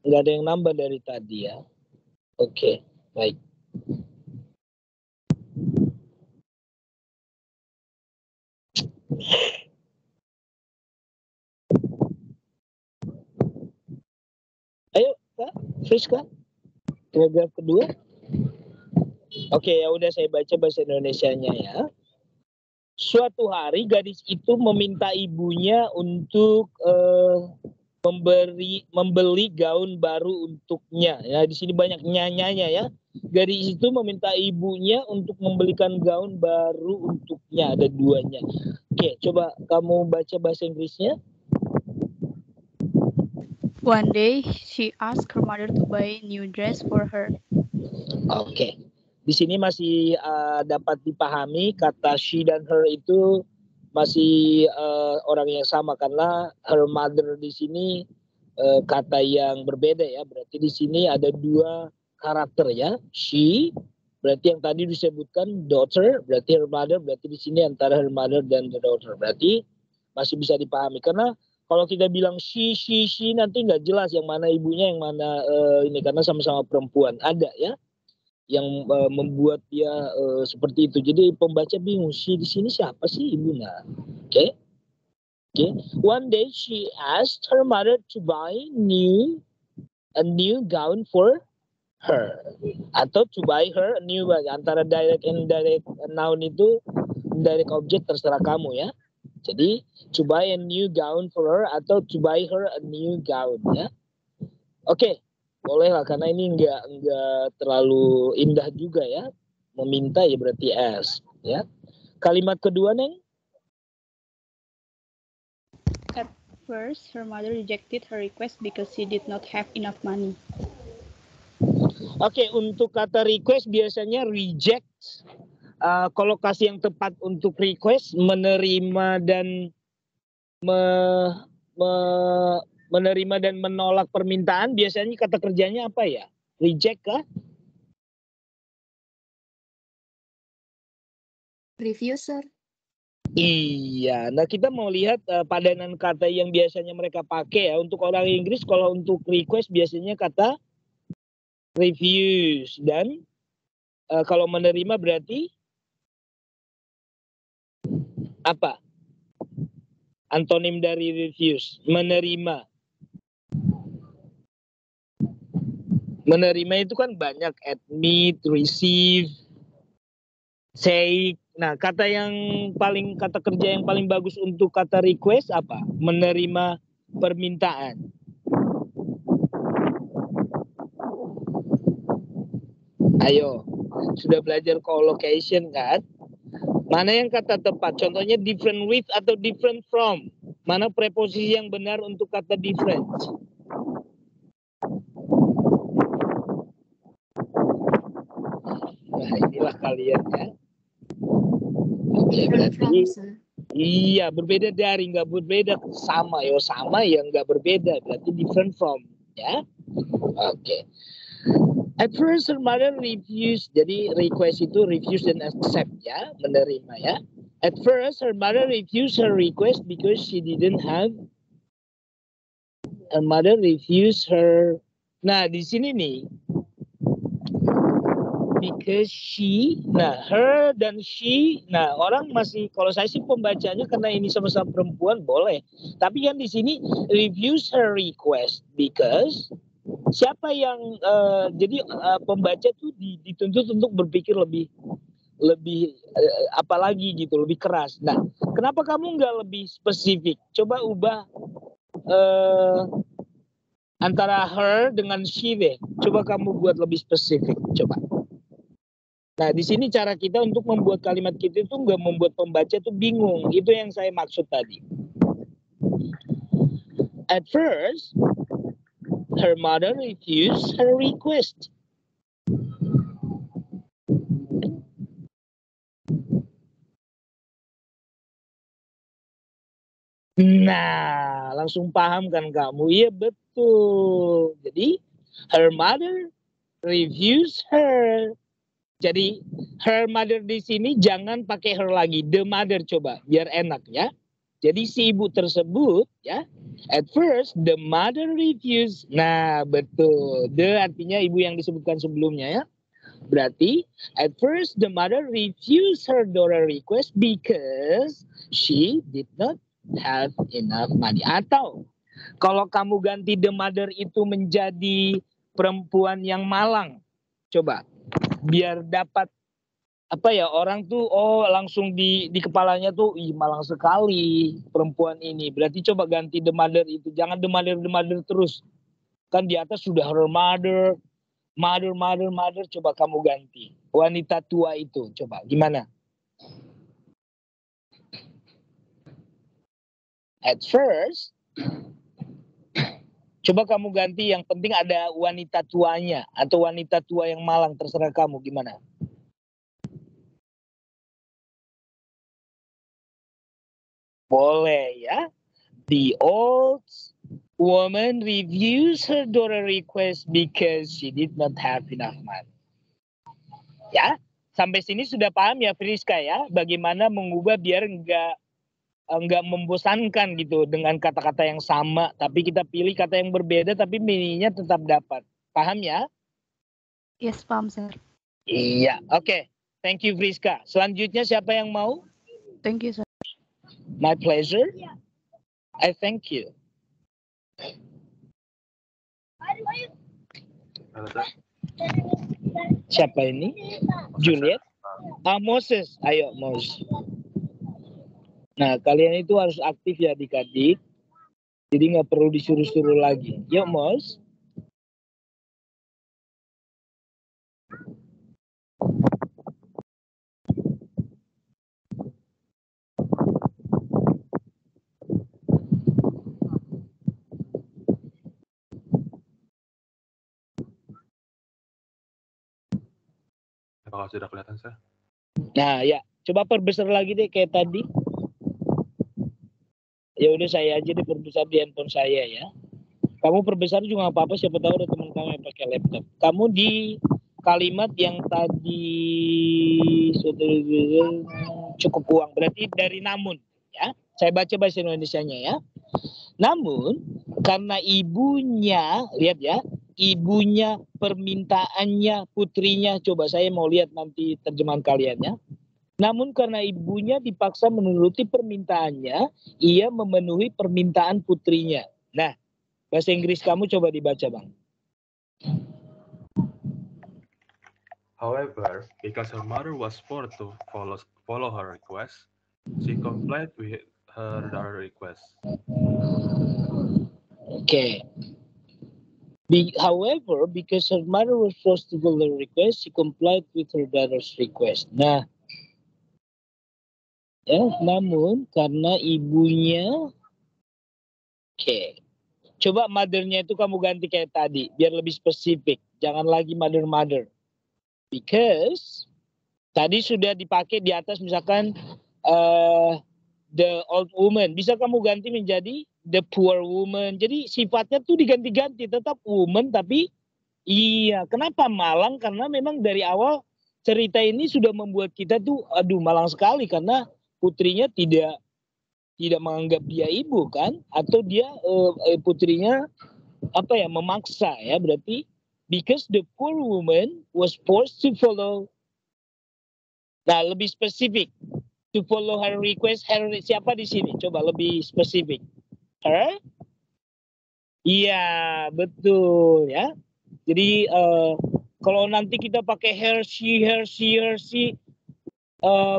nggak ada yang nambah dari tadi ya. Oke, baik. Ayo, Kak, Friska. Paragraf kedua. Oke, ya udah saya baca bahasa Indonesianya ya. Suatu hari gadis itu meminta ibunya untuk membeli gaun baru untuknya. Ya, di sini banyak nyanyanya ya. Gadis itu meminta ibunya untuk membelikan gaun baru untuknya. Ada duanya. Oke, coba kamu baca bahasa Inggrisnya. One day, she asked her mother to buy a new dress for her. Oke. Di sini masih dapat dipahami kata she dan her itu masih orang yang sama karena her mother di sini kata yang berbeda ya. Berarti di sini ada dua karakter ya. She berarti yang tadi disebutkan daughter, berarti her mother, berarti di sini antara her mother dan the daughter. Berarti masih bisa dipahami karena kalau kita bilang she nanti nggak jelas yang mana ibunya yang mana ini karena sama-sama perempuan. Ada ya yang membuat dia seperti itu. Jadi pembaca bingung, she di sini siapa sih ibunya? Oke. One day she asked her mother to buy a new gown for her, atau to buy her a new bag. Antara direct and indirect noun itu indirect object terserah kamu ya. Jadi to buy a new gown for her atau to buy her a new gown ya. Oke. Boleh lah karena ini enggak terlalu indah juga ya. Meminta ya berarti ask ya. Kalimat kedua Neng. At first, her mother rejected her request because she did not have enough money. Oke, untuk kata request biasanya reject. Kolokasi yang tepat untuk request menerima dan menerima dan menolak permintaan biasanya kata kerjanya apa ya? Reject kah? Refuser. Iya, nah kita mau lihat padanan kata yang biasanya mereka pakai ya. Untuk orang Inggris kalau untuk request biasanya kata refuse dan kalau menerima berarti apa? Antonim dari refuse, menerima. Menerima itu kan banyak, admit, receive, take. Nah, kata kerja yang paling bagus untuk kata request apa? Menerima permintaan. Ayo, sudah belajar collocation kan? Mana yang kata tepat? Contohnya different with atau different from. Mana preposisi yang benar untuk kata different? Nah, inilah kalian ya. Oke, berarti iya berbeda dari, nggak berbeda sama ya, sama ya nggak berbeda berarti different from ya. Oke. At first her mother refused, jadi request itu refuse dan accept ya, menerima ya. At first her mother refused her request because she didn't have. Her mother refused her. Nah di sini nih, because she, nah her dan she, nah orang masih, kalau saya sih pembacanya karena ini sama-sama perempuan boleh, tapi kan di sini refuse her request because siapa yang jadi pembaca tuh dituntut untuk berpikir lebih apalagi gitu, lebih keras. Nah, kenapa kamu nggak lebih spesifik? Coba ubah antara her dengan she deh. Coba kamu buat lebih spesifik. Coba. Nah, di sini cara kita untuk membuat kalimat kita itu nggak membuat pembaca tuh bingung. Itu yang saya maksud tadi. At first, her mother refused her request. Nah, langsung paham kan kamu? Iya betul. Jadi, her mother refused her. Jadi, her mother di sini jangan pakai her lagi. The mother coba, biar enak ya. Jadi si ibu tersebut ya, at first the mother refused. Nah betul, the artinya ibu yang disebutkan sebelumnya ya. Berarti at first the mother refused her daughter request because she did not have enough money. Atau kalau kamu ganti the mother itu menjadi perempuan yang malang, coba biar dapat apa ya, orang tuh langsung di kepalanya tuh ih malang sekali perempuan ini. Berarti coba ganti the mother itu. Jangan the mother terus. Kan di atas sudah her mother. Coba kamu ganti. Wanita tua itu. Coba gimana? At first, coba kamu ganti, yang penting ada wanita tuanya atau wanita tua yang malang, terserah kamu gimana. Boleh ya. The old woman reviews her daughter request because she did not have enough money. Ya, sampai sini sudah paham ya Friska ya, bagaimana mengubah biar enggak membosankan gitu dengan kata-kata yang sama, tapi kita pilih kata yang berbeda tapi meaningnya tetap dapat. Paham ya? Yes, paham, sir. Iya, oke. Thank you Friska. Selanjutnya siapa yang mau? Thank you, sir. My pleasure. I thank you. Siapa ini? Juliet? Moses. Ayo Moses. Nah, kalian itu harus aktif ya adik-adik. Jadi nggak perlu disuruh-suruh lagi. Yuk Mos. Apakah sudah kelihatan, Sir? Nah, ya, coba perbesar lagi deh kayak tadi. Ya udah saya aja deh perbesar di handphone saya ya. Kamu perbesar juga nggak apa-apa, siapa tahu ada teman kamu yang pakai laptop. Kamu di kalimat yang tadi cukup uang, berarti dari namun ya. Saya baca bahasa Indonesianya ya. Namun karena ibunya, lihat ya, ibunya, permintaannya, putrinya, coba saya mau lihat nanti terjemahan kalian ya. Namun karena ibunya dipaksa menuruti permintaannya, ia memenuhi permintaan putrinya. Nah, bahasa Inggris kamu coba dibaca, Bang. However, because her mother was forced to follow her request, she complied with her daughter's request. Okay. However, because her mother was forced to follow her request, she complied with her daughter's request. Nah, ya, namun karena ibunya, oke. Coba mother-nya itu kamu ganti kayak tadi, biar lebih spesifik. Jangan lagi mother. Because tadi sudah dipakai di atas misalkan the old woman. Bisa kamu ganti menjadi the poor woman. Jadi sifatnya tuh diganti-ganti. Tetap woman tapi iya. Kenapa malang? Karena memang dari awal cerita ini sudah membuat kita tuh aduh malang sekali. Karena putrinya tidak menganggap dia ibu kan, atau dia putrinya apa ya, memaksa ya, berarti because the poor woman was forced to follow. Nah, lebih spesifik, to follow her request. Her siapa di sini? Coba lebih spesifik. Her? Iya, betul ya. Jadi kalau nanti kita pakai her, she,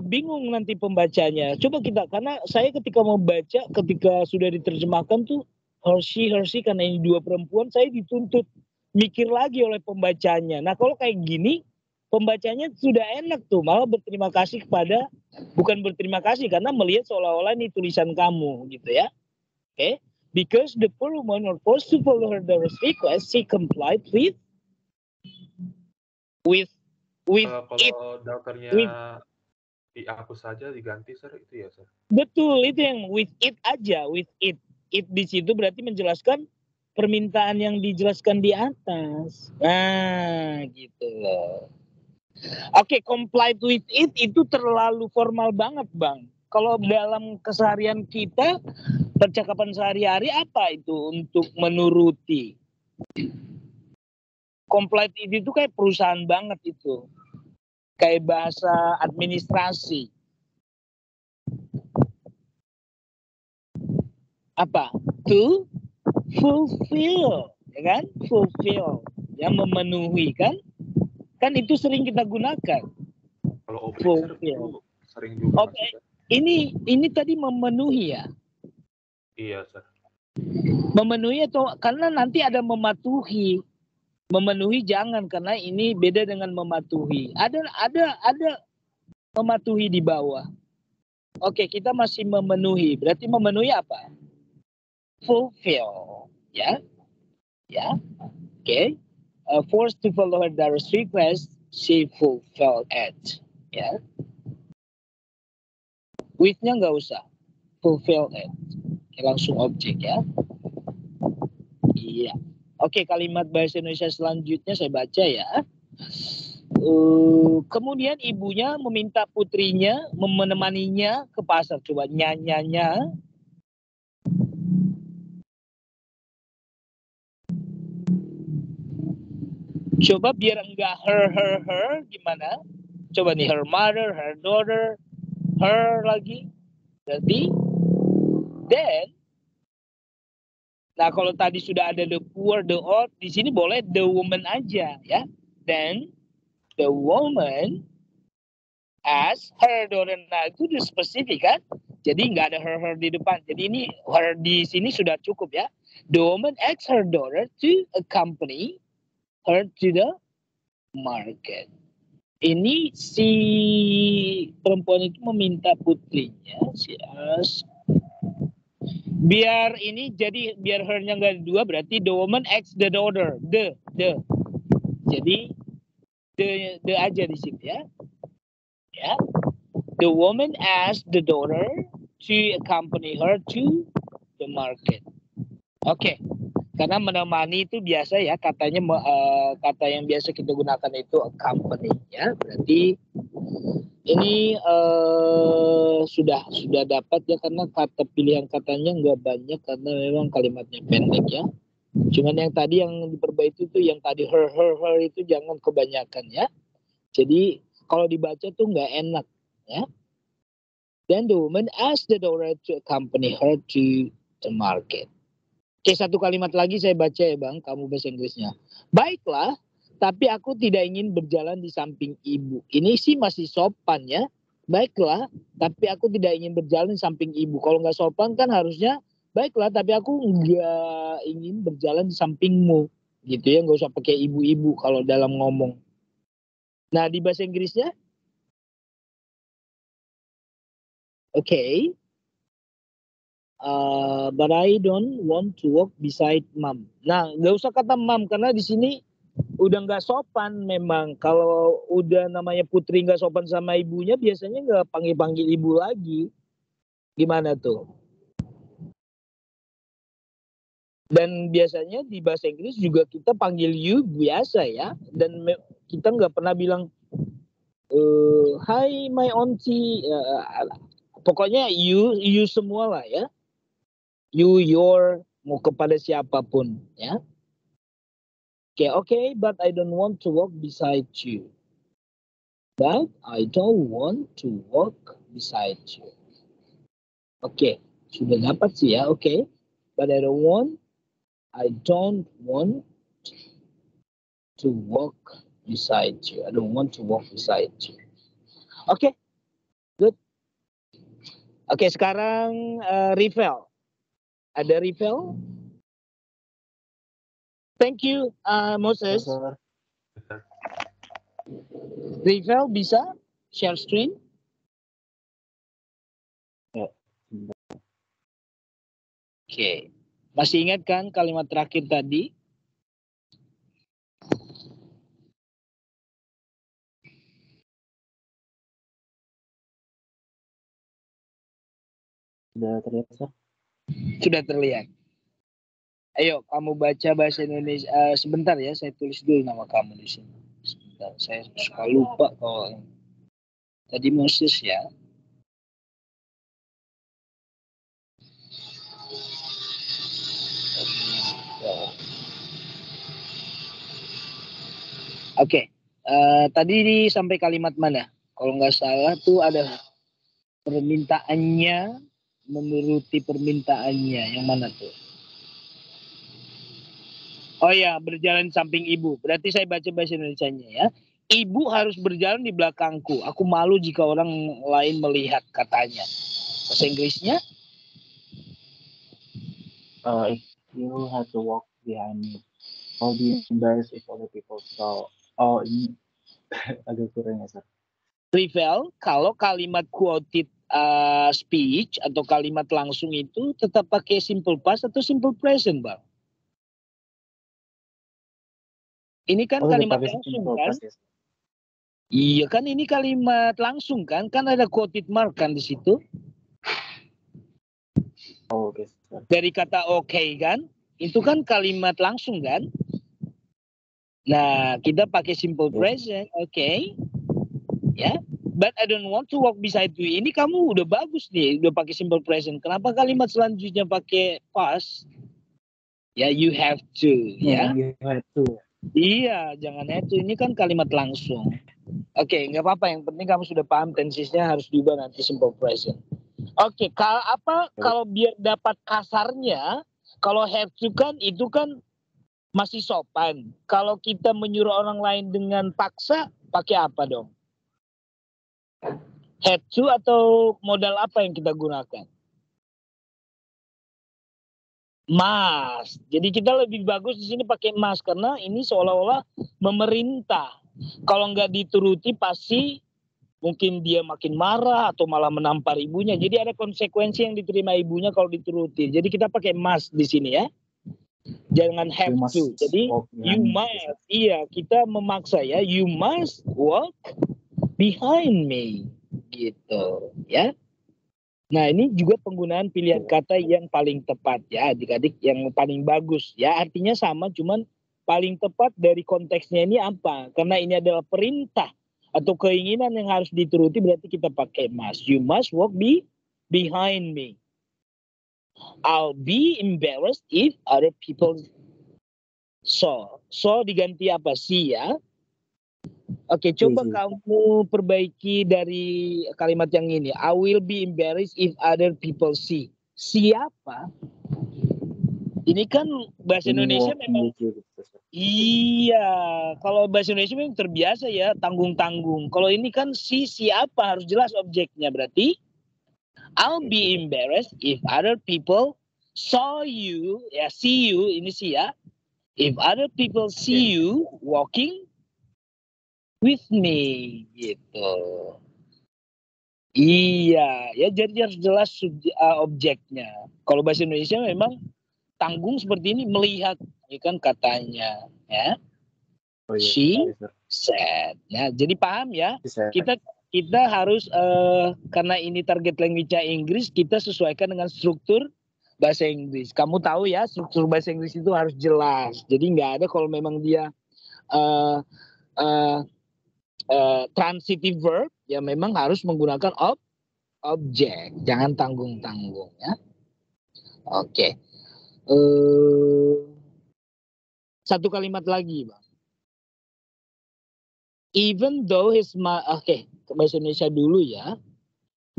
bingung nanti pembacanya. Coba kita, karena saya ketika membaca, ketika sudah diterjemahkan tuh her, she, karena ini dua perempuan, saya dituntut mikir lagi oleh pembacanya. Nah kalau kayak gini, pembacanya sudah enak tuh, malah berterima kasih kepada, bukan berterima kasih, karena melihat seolah-olah ini tulisan kamu gitu ya. Oke. Because the poor woman was forced to follow her daughter's request, she complied with Kalau it. daughternya aku saja diganti, Sir, itu ya, Sir? Betul, itu yang with it aja, with it. It di situ berarti menjelaskan permintaan yang dijelaskan di atas. Nah, gitu loh. Oke, comply with it itu terlalu formal banget, Bang. Kalau dalam keseharian kita, percakapan sehari-hari apa itu untuk menuruti? Comply with it itu kayak perusahaan banget itu. Kayak bahasa administrasi. Apa? To fulfill, ya kan? Fulfill, yang memenuhi kan? Kan itu sering kita gunakan. Kalau obliger Fulfill. itu sering juga Oke. masuk. Ini tadi memenuhi ya. Iya, Sir. Memenuhi atau karena nanti ada mematuhi. Memenuhi jangan karena ini beda dengan mematuhi. Ada mematuhi di bawah. Oke, kita masih memenuhi. Berarti memenuhi apa? Fulfill, ya. Ya. Oke. Forced to follow her daughter's request, she fulfilled it. Ya. With-nya nggak usah. Fulfill it. Langsung objek ya. Iya. Oke, kalimat bahasa Indonesia selanjutnya saya baca ya. Kemudian ibunya meminta putrinya menemaninya ke pasar. Coba nyanyanya. Coba biar enggak her, gimana? Coba nih, her mother, her daughter, her lagi. Berarti, then. Nah, kalau tadi sudah ada the poor, the old, di sini boleh the woman aja, ya. Then, the woman as her daughter. Nah, itu udah spesifik kan? Jadi nggak ada her di depan. Jadi ini her di sini sudah cukup ya. The woman asks her daughter to accompany her to the market. Ini si perempuan itu meminta putrinya, si as. Biar ini jadi biar her-nya nggak dua, berarti the woman asks the daughter, the. Jadi the aja di sini ya. Ya. The woman asked the daughter to accompany her to the market. Oke. Karena menemani itu biasa ya, katanya kata yang biasa kita gunakan itu accompany ya. Berarti ini sudah dapat ya, karena kata pilihan katanya nggak banyak karena memang kalimatnya pendek ya. Cuman yang tadi yang diperbaiki itu yang tadi her itu jangan kebanyakan ya. Jadi kalau dibaca tuh nggak enak ya. Then the woman asked the daughter to accompany her to the market. Oke, satu kalimat lagi saya baca ya Bang, kamu bahasa Inggrisnya. Baiklah, tapi aku tidak ingin berjalan di samping ibu. Ini sih masih sopan ya. Baiklah, tapi aku tidak ingin berjalan di samping ibu. Kalau nggak sopan kan harusnya, baiklah, tapi aku nggak ingin berjalan di sampingmu. Gitu ya, nggak usah pakai ibu-ibu kalau dalam ngomong. Nah, di bahasa Inggrisnya, okay. But I don't want to walk beside mom. Nah, nggak usah kata mom karena di sini udah nggak sopan memang. Kalau udah namanya putri nggak sopan sama ibunya, biasanya nggak panggil ibu lagi. Gimana tuh? Dan biasanya di bahasa Inggris juga kita panggil you biasa ya. Dan kita nggak pernah bilang, hi my auntie. Pokoknya you semua lah ya. You, your, mau kepada siapapun ya. Okay, but I don't want to walk beside you. But I don't want to walk beside you. Oke, sudah dapat sih ya. Oke, but I don't want to walk beside you. I don't want to walk beside you. Oke, good. Oke, sekarang Rivel. Ada Rivel? Thank you, Moses. Rivel bisa share screen? Oke. Masih ingat kan kalimat terakhir tadi? Sudah terlihat, Sir? Sudah terlihat. Ayo, kamu baca bahasa Indonesia. Sebentar ya, saya tulis dulu nama kamu di sini. Sebentar, saya suka lupa kalau tadi Moses ya. Oke, tadi sampai kalimat mana? Kalau nggak salah tuh ada permintaannya, menuruti permintaannya. Yang mana tuh? Oh ya, berjalan samping ibu. Berarti saya baca bahasa Indonesianya ya. Ibu harus berjalan di belakangku. Aku malu jika orang lain melihat, katanya. Bahasa Inggrisnya? If you have to walk behind me, I'll be embarrassed if other people saw. Oh, ini agak kurang ya, Sir. Rivel, kalau kalimat quoted speech atau kalimat langsung itu tetap pakai simple past atau simple present, Bang? Ini kan kalimat pakai langsung simple kan? past ya, Sir. Iya kan, ini kalimat langsung kan? Kan ada quoted mark kan di situ. Oh, oke, Sir. Dari kata okay kan? Itu kan kalimat langsung kan? Nah, kita pakai simple present, okay? Ya. But I don't want to walk beside you. Ini kamu udah bagus nih, udah pakai simple present. Kenapa kalimat selanjutnya pakai past? Ya, you have to, ya. You have to. Iya, jangan itu. Ini kan kalimat langsung. Oke, nggak apa-apa. Yang penting kamu sudah paham tensisnya harus diubah nanti simple present. Oke, kalau biar dapat kasarnya, kalau have to kan itu kan masih sopan. Kalau kita menyuruh orang lain dengan paksa, pakai apa dong? Have to atau modal apa yang kita gunakan? Must. Jadi kita lebih bagus di sini pakai must karena ini seolah-olah memerintah. Kalau nggak dituruti pasti mungkin dia makin marah atau malah menampar ibunya. Jadi ada konsekuensi yang diterima ibunya kalau dituruti. Jadi kita pakai must di sini ya. Jangan have to. Jadi you must. Iya, kita memaksa ya. You must walk behind me. Gitu ya. Nah, ini juga penggunaan pilihan kata yang paling tepat ya, adik-adik, yang paling bagus ya. Artinya sama, cuman paling tepat dari konteksnya ini apa? Karena ini adalah perintah atau keinginan yang harus dituruti, berarti kita pakai must. You must walk behind me. I'll be embarrassed if other people saw. So diganti apa? See ya. Oke, coba kamu perbaiki dari kalimat yang ini. I will be embarrassed if other people see. Siapa? Ini kan bahasa Indonesia memang. Iya, kalau bahasa Indonesia memang terbiasa ya, tanggung-tanggung. Kalau ini kan siapa harus jelas objeknya. Berarti I'll be embarrassed if other people saw you, ya see you, ini sih ya. If other people see you walking with me, gitu. Iya, ya jadi harus jelas objeknya. Kalau bahasa Indonesia memang tanggung seperti ini, melihat, ya kan katanya, ya. She said. Nah, jadi paham ya. Kita harus karena ini target language-nya Inggris, kita sesuaikan dengan struktur bahasa Inggris. Kamu tahu ya, struktur bahasa Inggris itu harus jelas. Jadi nggak ada kalau memang dia transitive verb, ya memang harus menggunakan objek, jangan tanggung-tanggung ya. Oke. Satu kalimat lagi, Bang. Even though ke bahasa Indonesia dulu ya.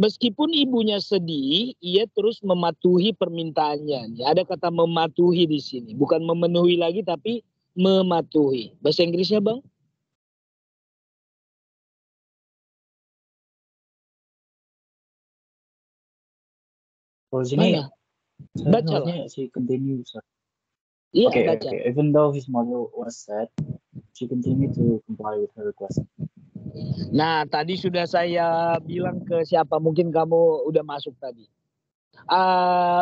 Meskipun ibunya sedih, ia terus mematuhi permintaannya. Ya, ada kata mematuhi di sini, bukan memenuhi lagi tapi mematuhi. Bahasa Inggrisnya, Bang? Kalau sini, baca lah. She continues. Iya, baca. Okay. Even though his mother was sad, she continued to comply with her request. Nah, tadi sudah saya bilang ke siapa, mungkin kamu udah masuk tadi.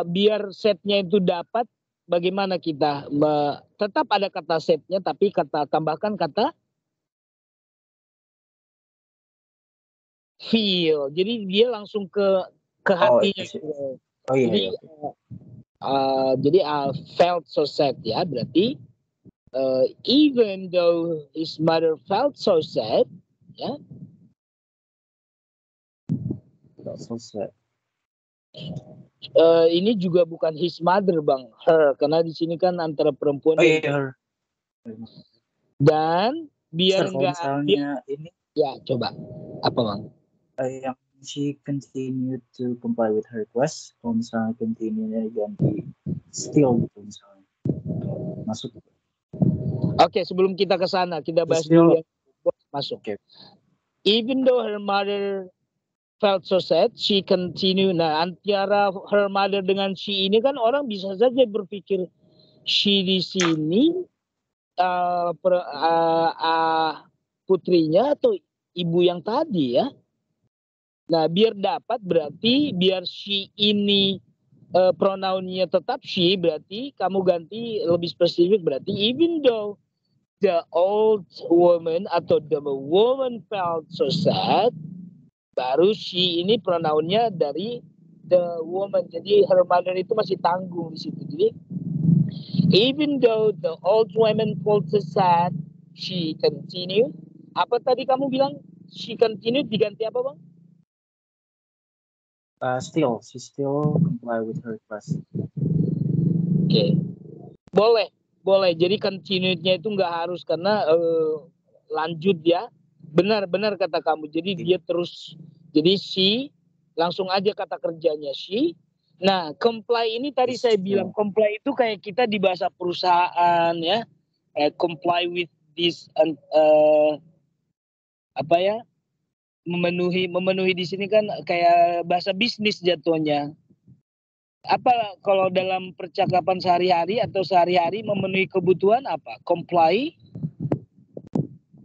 Biar setnya itu dapat, bagaimana kita? Tetap ada kata setnya, tapi tambahkan kata feel. Jadi dia langsung ke hatinya. Jadi I felt so sad ya, berarti even though his mother felt so sad, ya. So sad. Ini juga bukan his mother, Bang, her, karena di sini kan antara perempuan dan her. Dan biar enggak ini. Ya, coba. Apa, Bang? Yang she continued to comply with her request. Kalau misalnya continue-nya ganti still gitu misalnya. Masuk. Oke, sebelum kita ke sana, kita bahas dulu yang Masuk. Okay. Even though her mother felt so sad, she continued. Nah, antara her mother dengan she ini kan orang bisa saja berpikir she di sini putrinya atau ibu yang tadi ya. Nah, biar dapat berarti biar she ini pronounnya tetap she, berarti kamu ganti lebih spesifik, berarti even though the old woman atau the woman felt so sad, baru she ini pronounnya dari the woman. Jadi her mother itu masih tanggung di situ. Jadi even though the old woman felt so sad, she continued. Apa tadi kamu bilang? She continued diganti apa, Bang? She still comply with her request. Oke. Boleh. Jadi continued-nya itu nggak harus karena lanjut ya. Benar kata kamu. Jadi dia terus. Jadi she langsung aja kata kerjanya she. Nah, comply ini tadi saya bilang comply itu kayak kita di bahasa perusahaan ya. Comply with this apa ya? Memenuhi di sini kan kayak bahasa bisnis jatuhnya. Apa kalau dalam percakapan sehari-hari atau sehari-hari memenuhi kebutuhan apa? Comply?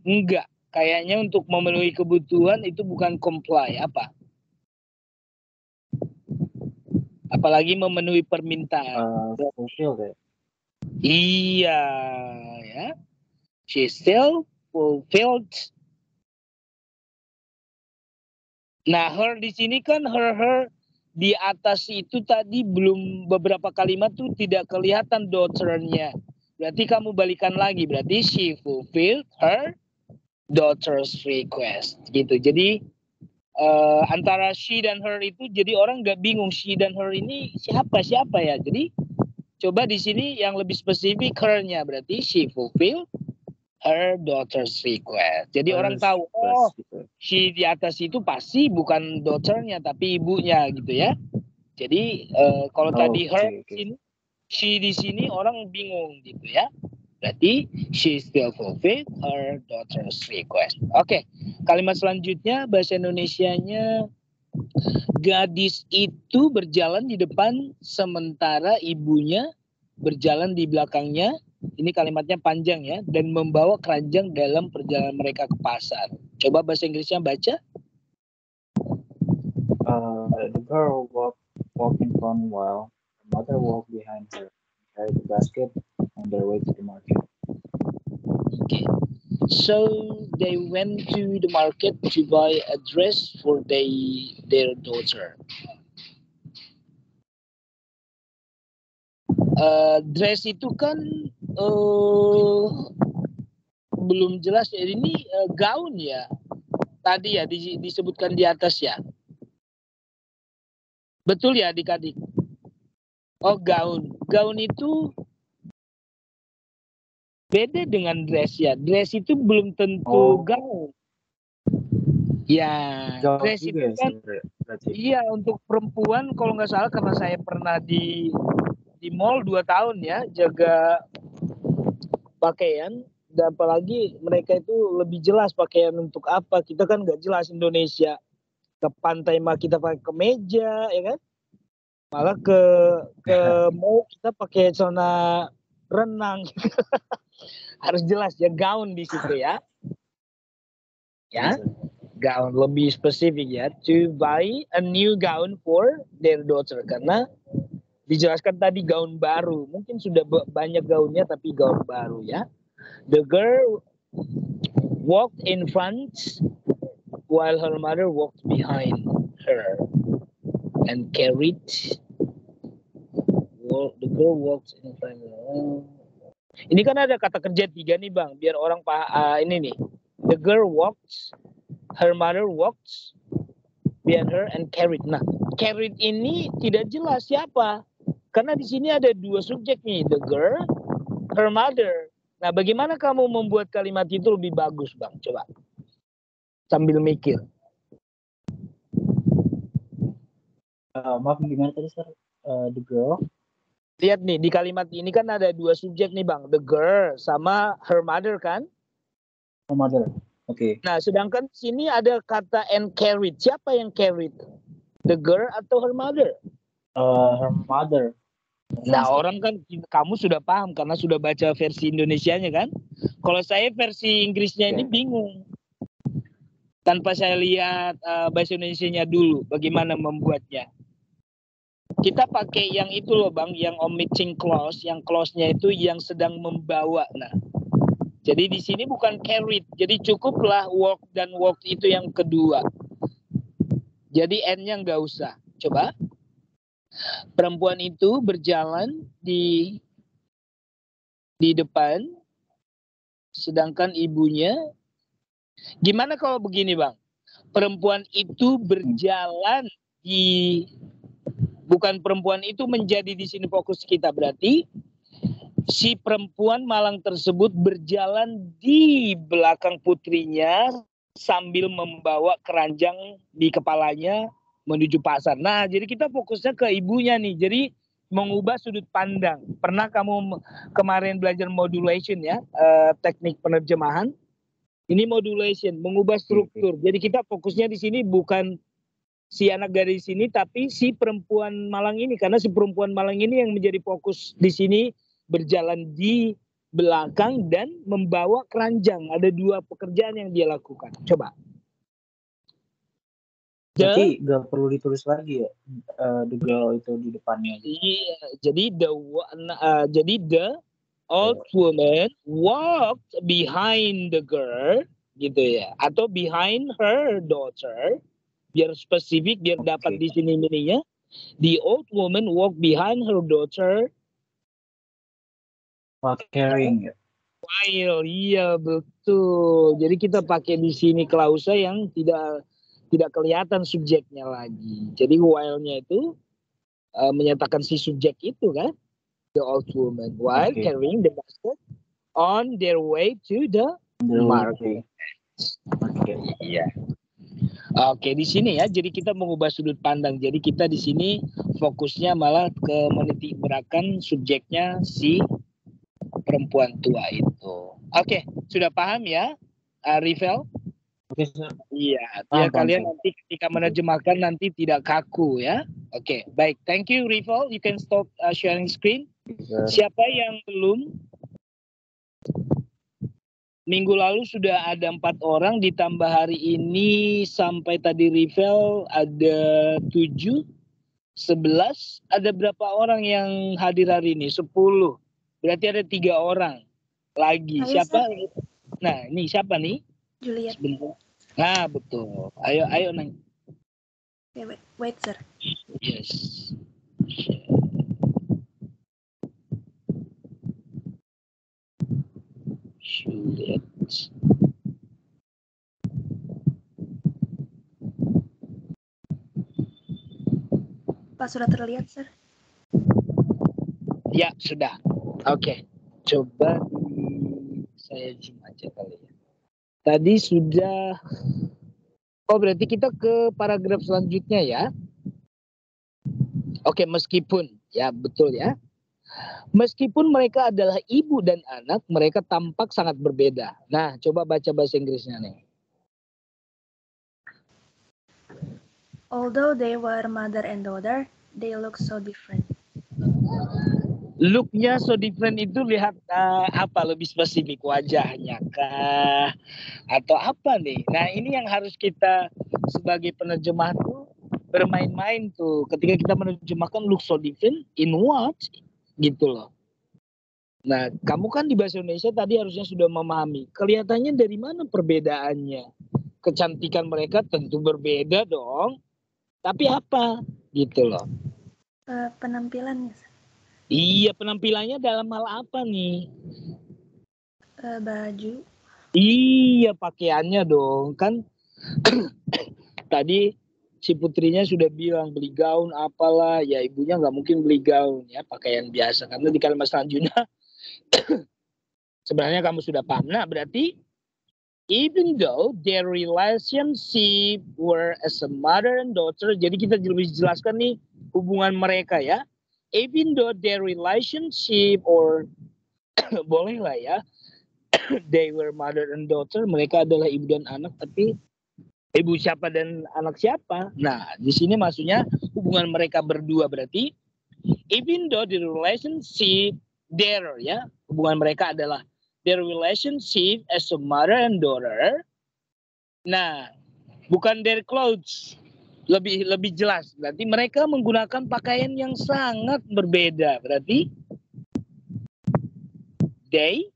Enggak. Kayaknya untuk memenuhi kebutuhan itu bukan comply. Apa? Apalagi memenuhi permintaan. Fulfill it. Iya, ya. She still fulfilled. Nah, her di sini kan her di atas itu tadi belum beberapa kalimat tuh tidak kelihatan daughter-nya. Berarti kamu balikan lagi. Berarti she fulfilled her daughter's request. Gitu. Jadi antara she dan her itu jadi orang nggak bingung she dan her ini siapa ya. Jadi coba di sini yang lebih spesifik her-nya. Berarti she fulfilled her daughter's request. Jadi orang tahu, she di atas itu pasti bukan daughter-nya tapi ibunya gitu ya. Jadi kalau tadi her she di sini orang bingung gitu ya. Berarti she still fulfilled her daughter's request. Oke. Kalimat selanjutnya bahasa Indonesianya, gadis itu berjalan di depan sementara ibunya berjalan di belakangnya. Ini kalimatnya panjang ya, dan membawa keranjang dalam perjalanan mereka ke pasar. Coba bahasa Inggrisnya baca. The girl walked in front while her mother walked behind her, carried the basket on their way to the market. Okay. So they went to the market to buy a dress for their daughter. Dress itu kan belum jelas ya. Ini gaun ya. Tadi ya disebutkan di atas ya. Betul ya adik-adik? Oh, gaun. Gaun itu beda dengan dress ya. Dress itu belum tentu gaun. Ya, dress itu kan iya untuk perempuan kalau nggak salah, karena saya pernah di mall 2 tahun ya jaga pakaian, dan apalagi mereka itu lebih jelas pakaian untuk apa. Kita kan nggak jelas Indonesia, ke pantai mah kita pakai kemeja ya kan, malah ke mall kita pakai celana renang. Harus jelas ya, gaun di situ ya. Ya, gaun lebih spesifik ya, to buy a new gown for their daughter, karena dijelaskan tadi gaun baru, mungkin sudah banyak gaunnya tapi gaun baru ya. The girl walked in front while her mother walked behind her and carried. The girl walked in front. Ini kan ada kata kerja 3 nih Bang, biar orang ini nih. The girl walked, her mother walked behind her and carried. Nah, carried ini tidak jelas siapa. Karena di sini ada 2 subjek nih, the girl, her mother. Nah, bagaimana kamu membuat kalimat itu lebih bagus, Bang? Coba. Sambil mikir. Maaf, gimana tadi, Sir? The girl? Lihat nih, di kalimat ini kan ada 2 subjek nih, Bang. The girl sama her mother kan? Her mother. Oke. Nah, sedangkan sini ada kata and carried. Siapa yang carried? The girl atau her mother? Her mother. Nah, orang kan kamu sudah paham karena sudah baca versi Indonesianya kan? Kalau saya versi Inggrisnya ini Oke. bingung. Tanpa saya lihat bahasa Indonesianya dulu, bagaimana membuatnya. Kita pakai yang itu loh Bang, yang omitting clause, yang clause-nya itu yang sedang membawa. Nah, jadi di sini bukan carried, jadi cukuplah walk dan walk itu yang kedua. Jadi N-nya nggak usah. Coba. Perempuan itu berjalan di depan, sedangkan ibunya. Gimana kalau begini Bang? Perempuan itu berjalan di, bukan perempuan itu menjadi di sini fokus kita, berarti si perempuan malang tersebut berjalan di belakang putrinya sambil membawa keranjang di kepalanya menuju pasar. Nah, jadi kita fokusnya ke ibunya nih. Jadi mengubah sudut pandang. Pernah kamu kemarin belajar modulation ya, teknik penerjemahan? Ini modulation, mengubah struktur. Jadi kita fokusnya di sini bukan si anak gadis ini, tapi si perempuan malang ini. Karena si perempuan malang ini yang menjadi fokus di sini, berjalan di belakang dan membawa keranjang. Ada 2 pekerjaan yang dia lakukan. Coba. Berarti gak perlu ditulis lagi ya, the girl itu di depannya. Iya, jadi the old woman walked behind the girl, gitu ya, atau behind her daughter. Biar spesifik, biar dapat di sini mininya. The old woman walked behind her daughter. While carrying it. While, iya betul. Jadi kita pakai di sini klausa yang tidak kelihatan subjeknya lagi. Jadi while-nya itu menyatakan si subjek itu kan, the old woman while carrying the basket on their way to the market. Iya. Oke, di sini ya. Jadi kita mengubah sudut pandang. Jadi kita di sini fokusnya malah ke menitik beratkan subjeknya si perempuan tua itu. Oke, sudah paham ya, Rivel? Oke, sir. Iya, biar kalian nanti ketika menerjemahkan nanti tidak kaku ya. Oke, baik. Thank you, Rivel. You can stop sharing screen. Siapa yang belum? Minggu lalu sudah ada 4 orang, ditambah hari ini sampai tadi Rivel ada 7, 11. Ada berapa orang yang hadir hari ini? 10. Berarti ada 3 orang lagi. Ayo, siapa? Sir. Nah, ini siapa nih? Juliet. Sebentar. Nah, betul. Ayo Neng. Wait, sir. Yes. Juliet. Pak, sudah terlihat, sir? Ya, sudah. Oke. Coba saya zoom aja kali ya. Tadi sudah. Oh, berarti kita ke paragraf selanjutnya ya. Oke, meskipun. Ya, betul ya. Meskipun mereka adalah ibu dan anak, mereka tampak sangat berbeda. Nah, coba baca bahasa Inggrisnya nih. Although they were mother and daughter, they look so different. Look-nya so different itu lihat apa lebih spesifik, wajahnya kah atau apa nih? Nah, ini yang harus kita sebagai penerjemah tuh bermain-main tuh ketika kita menerjemahkan look so different in what gitu loh. Nah, kamu kan di bahasa Indonesia tadi harusnya sudah memahami kelihatannya dari mana perbedaannya. Kecantikan mereka tentu berbeda dong. Tapi apa gitu loh. Penampilannya, sir. Iya, penampilannya dalam hal apa nih? Baju. Iya, pakaiannya dong. Kan tadi si putrinya sudah bilang beli gaun apalah. Ya ibunya nggak mungkin beli gaun ya, pakaian biasa. Karena di kalimat selanjutnya sebenarnya kamu sudah paham. Nah, berarti even though their relationship were as a mother and daughter. Jadi kita lebih jelaskan nih hubungan mereka ya. Even though their relationship or boleh lah ya. they were mother and daughter, mereka adalah ibu dan anak, tapi ibu siapa dan anak siapa? Nah, di sini maksudnya hubungan mereka berdua, berarti even though the relationship there, ya, hubungan mereka adalah their relationship as a mother and daughter. Nah, bukan their clothes. Lebih jelas, berarti mereka menggunakan pakaian yang sangat berbeda. Berarti they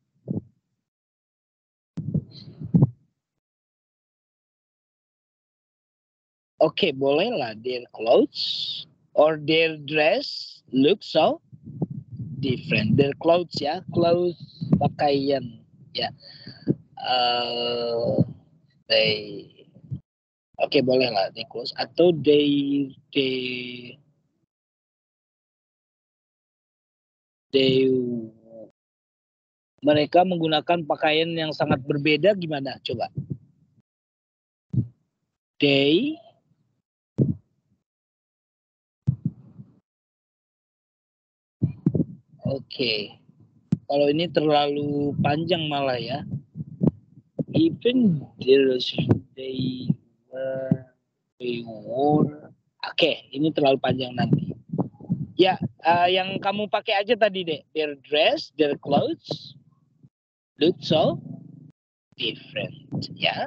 bolehlah their clothes or their dress look so different. Their clothes, ya, clothes, pakaian, ya. They bolehlah they clothes atau they mereka menggunakan pakaian yang sangat berbeda, gimana? Coba. They kalau ini terlalu panjang malah, ya. Even they wore. Ini terlalu panjang nanti. Ya, yang kamu pakai aja tadi deh. Their dress, their clothes look so different, ya.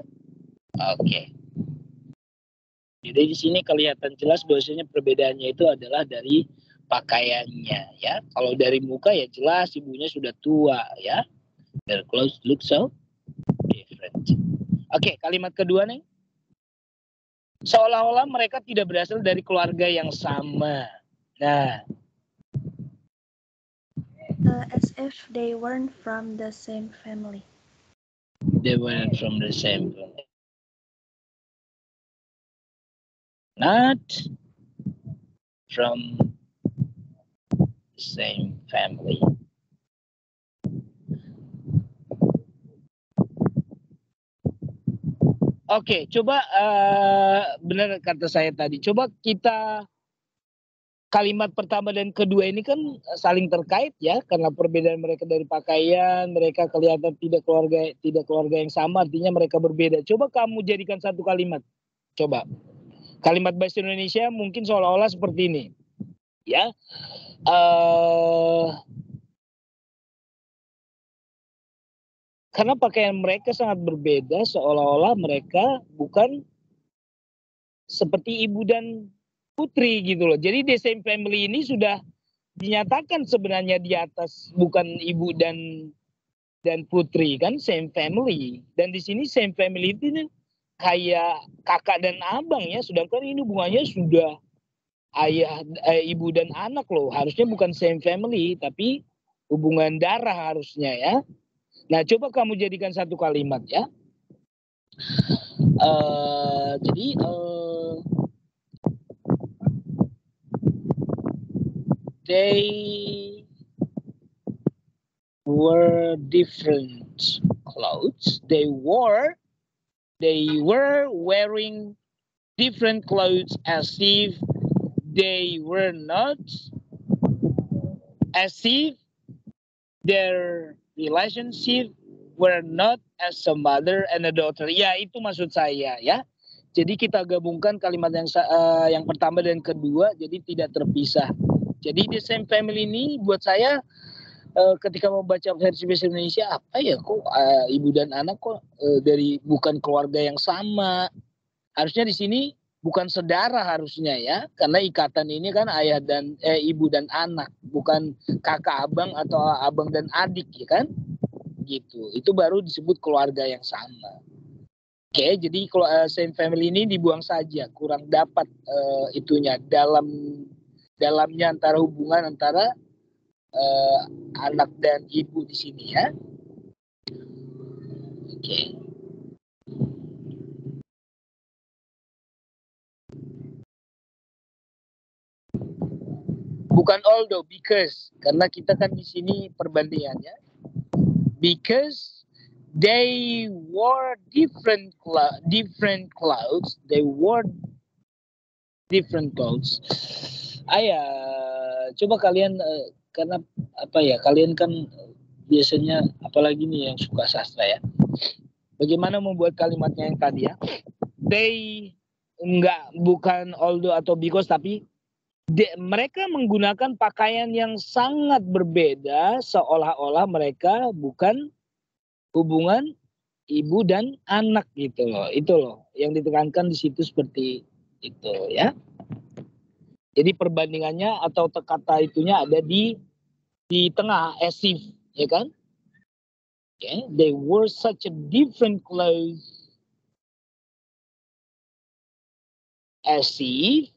Jadi di sini kelihatan jelas bahwasanya perbedaannya itu adalah dari pakaiannya, ya. Kalau dari muka ya jelas ibunya sudah tua, ya. Their clothes look so different. Kalimat kedua nih. Seolah-olah mereka tidak berasal dari keluarga yang sama. Nah, as if they weren't from the same family. They weren't from the same family. Not from the same family. Coba benar kata saya tadi. Coba kita kalimat pertama dan kedua ini kan saling terkait, ya, karena perbedaan mereka dari pakaian, mereka kelihatan tidak keluarga yang sama, artinya mereka berbeda. Coba kamu jadikan satu kalimat. Coba. Kalimat bahasa Indonesia mungkin seolah-olah seperti ini. Ya. Karena pakaian mereka sangat berbeda, seolah-olah mereka bukan seperti ibu dan putri gitu loh. Jadi the same family ini sudah dinyatakan sebenarnya di atas, bukan ibu dan putri, kan, same family. Dan di sini same family itu kayak kakak dan abang, ya, sedangkan ini hubungannya sudah ibu dan anak loh. Harusnya bukan same family, tapi hubungan darah harusnya, ya. Nah, coba kamu jadikan satu kalimat, ya. Jadi they were different clothes. They were wearing different clothes as if they were not, as if their relationship were not as a mother and a daughter. Ya, itu maksud saya, ya. Jadi kita gabungkan kalimat yang pertama dan kedua, jadi tidak terpisah. Jadi the same family ini buat saya ketika membaca versi bahasa Indonesia, apa ya, kok ibu dan anak kok dari bukan keluarga yang sama. Harusnya di sini bukan saudara harusnya, ya, karena ikatan ini kan ayah dan ibu dan anak, bukan kakak abang atau abang dan adik, ya kan, gitu. Itu baru disebut keluarga yang sama. Jadi kalau same family ini dibuang saja, kurang dapat itunya dalamnya antara hubungan antara anak dan ibu di sini, ya. Bukan although, because, karena kita kan di sini perbandingannya. Because they wore different clothes. They wore different clothes. Coba kalian karena apa ya? Kalian kan biasanya apalagi nih yang suka sastra ya. Bagaimana membuat kalimatnya yang tadi ya? They bukan although atau because, tapi mereka menggunakan pakaian yang sangat berbeda seolah-olah mereka bukan hubungan ibu dan anak gitu loh. Itu loh yang ditekankan di situ seperti itu ya. Jadi perbandingannya atau kata itunya ada di tengah, as if, ya kan? Okay. They wore such a different clothes as if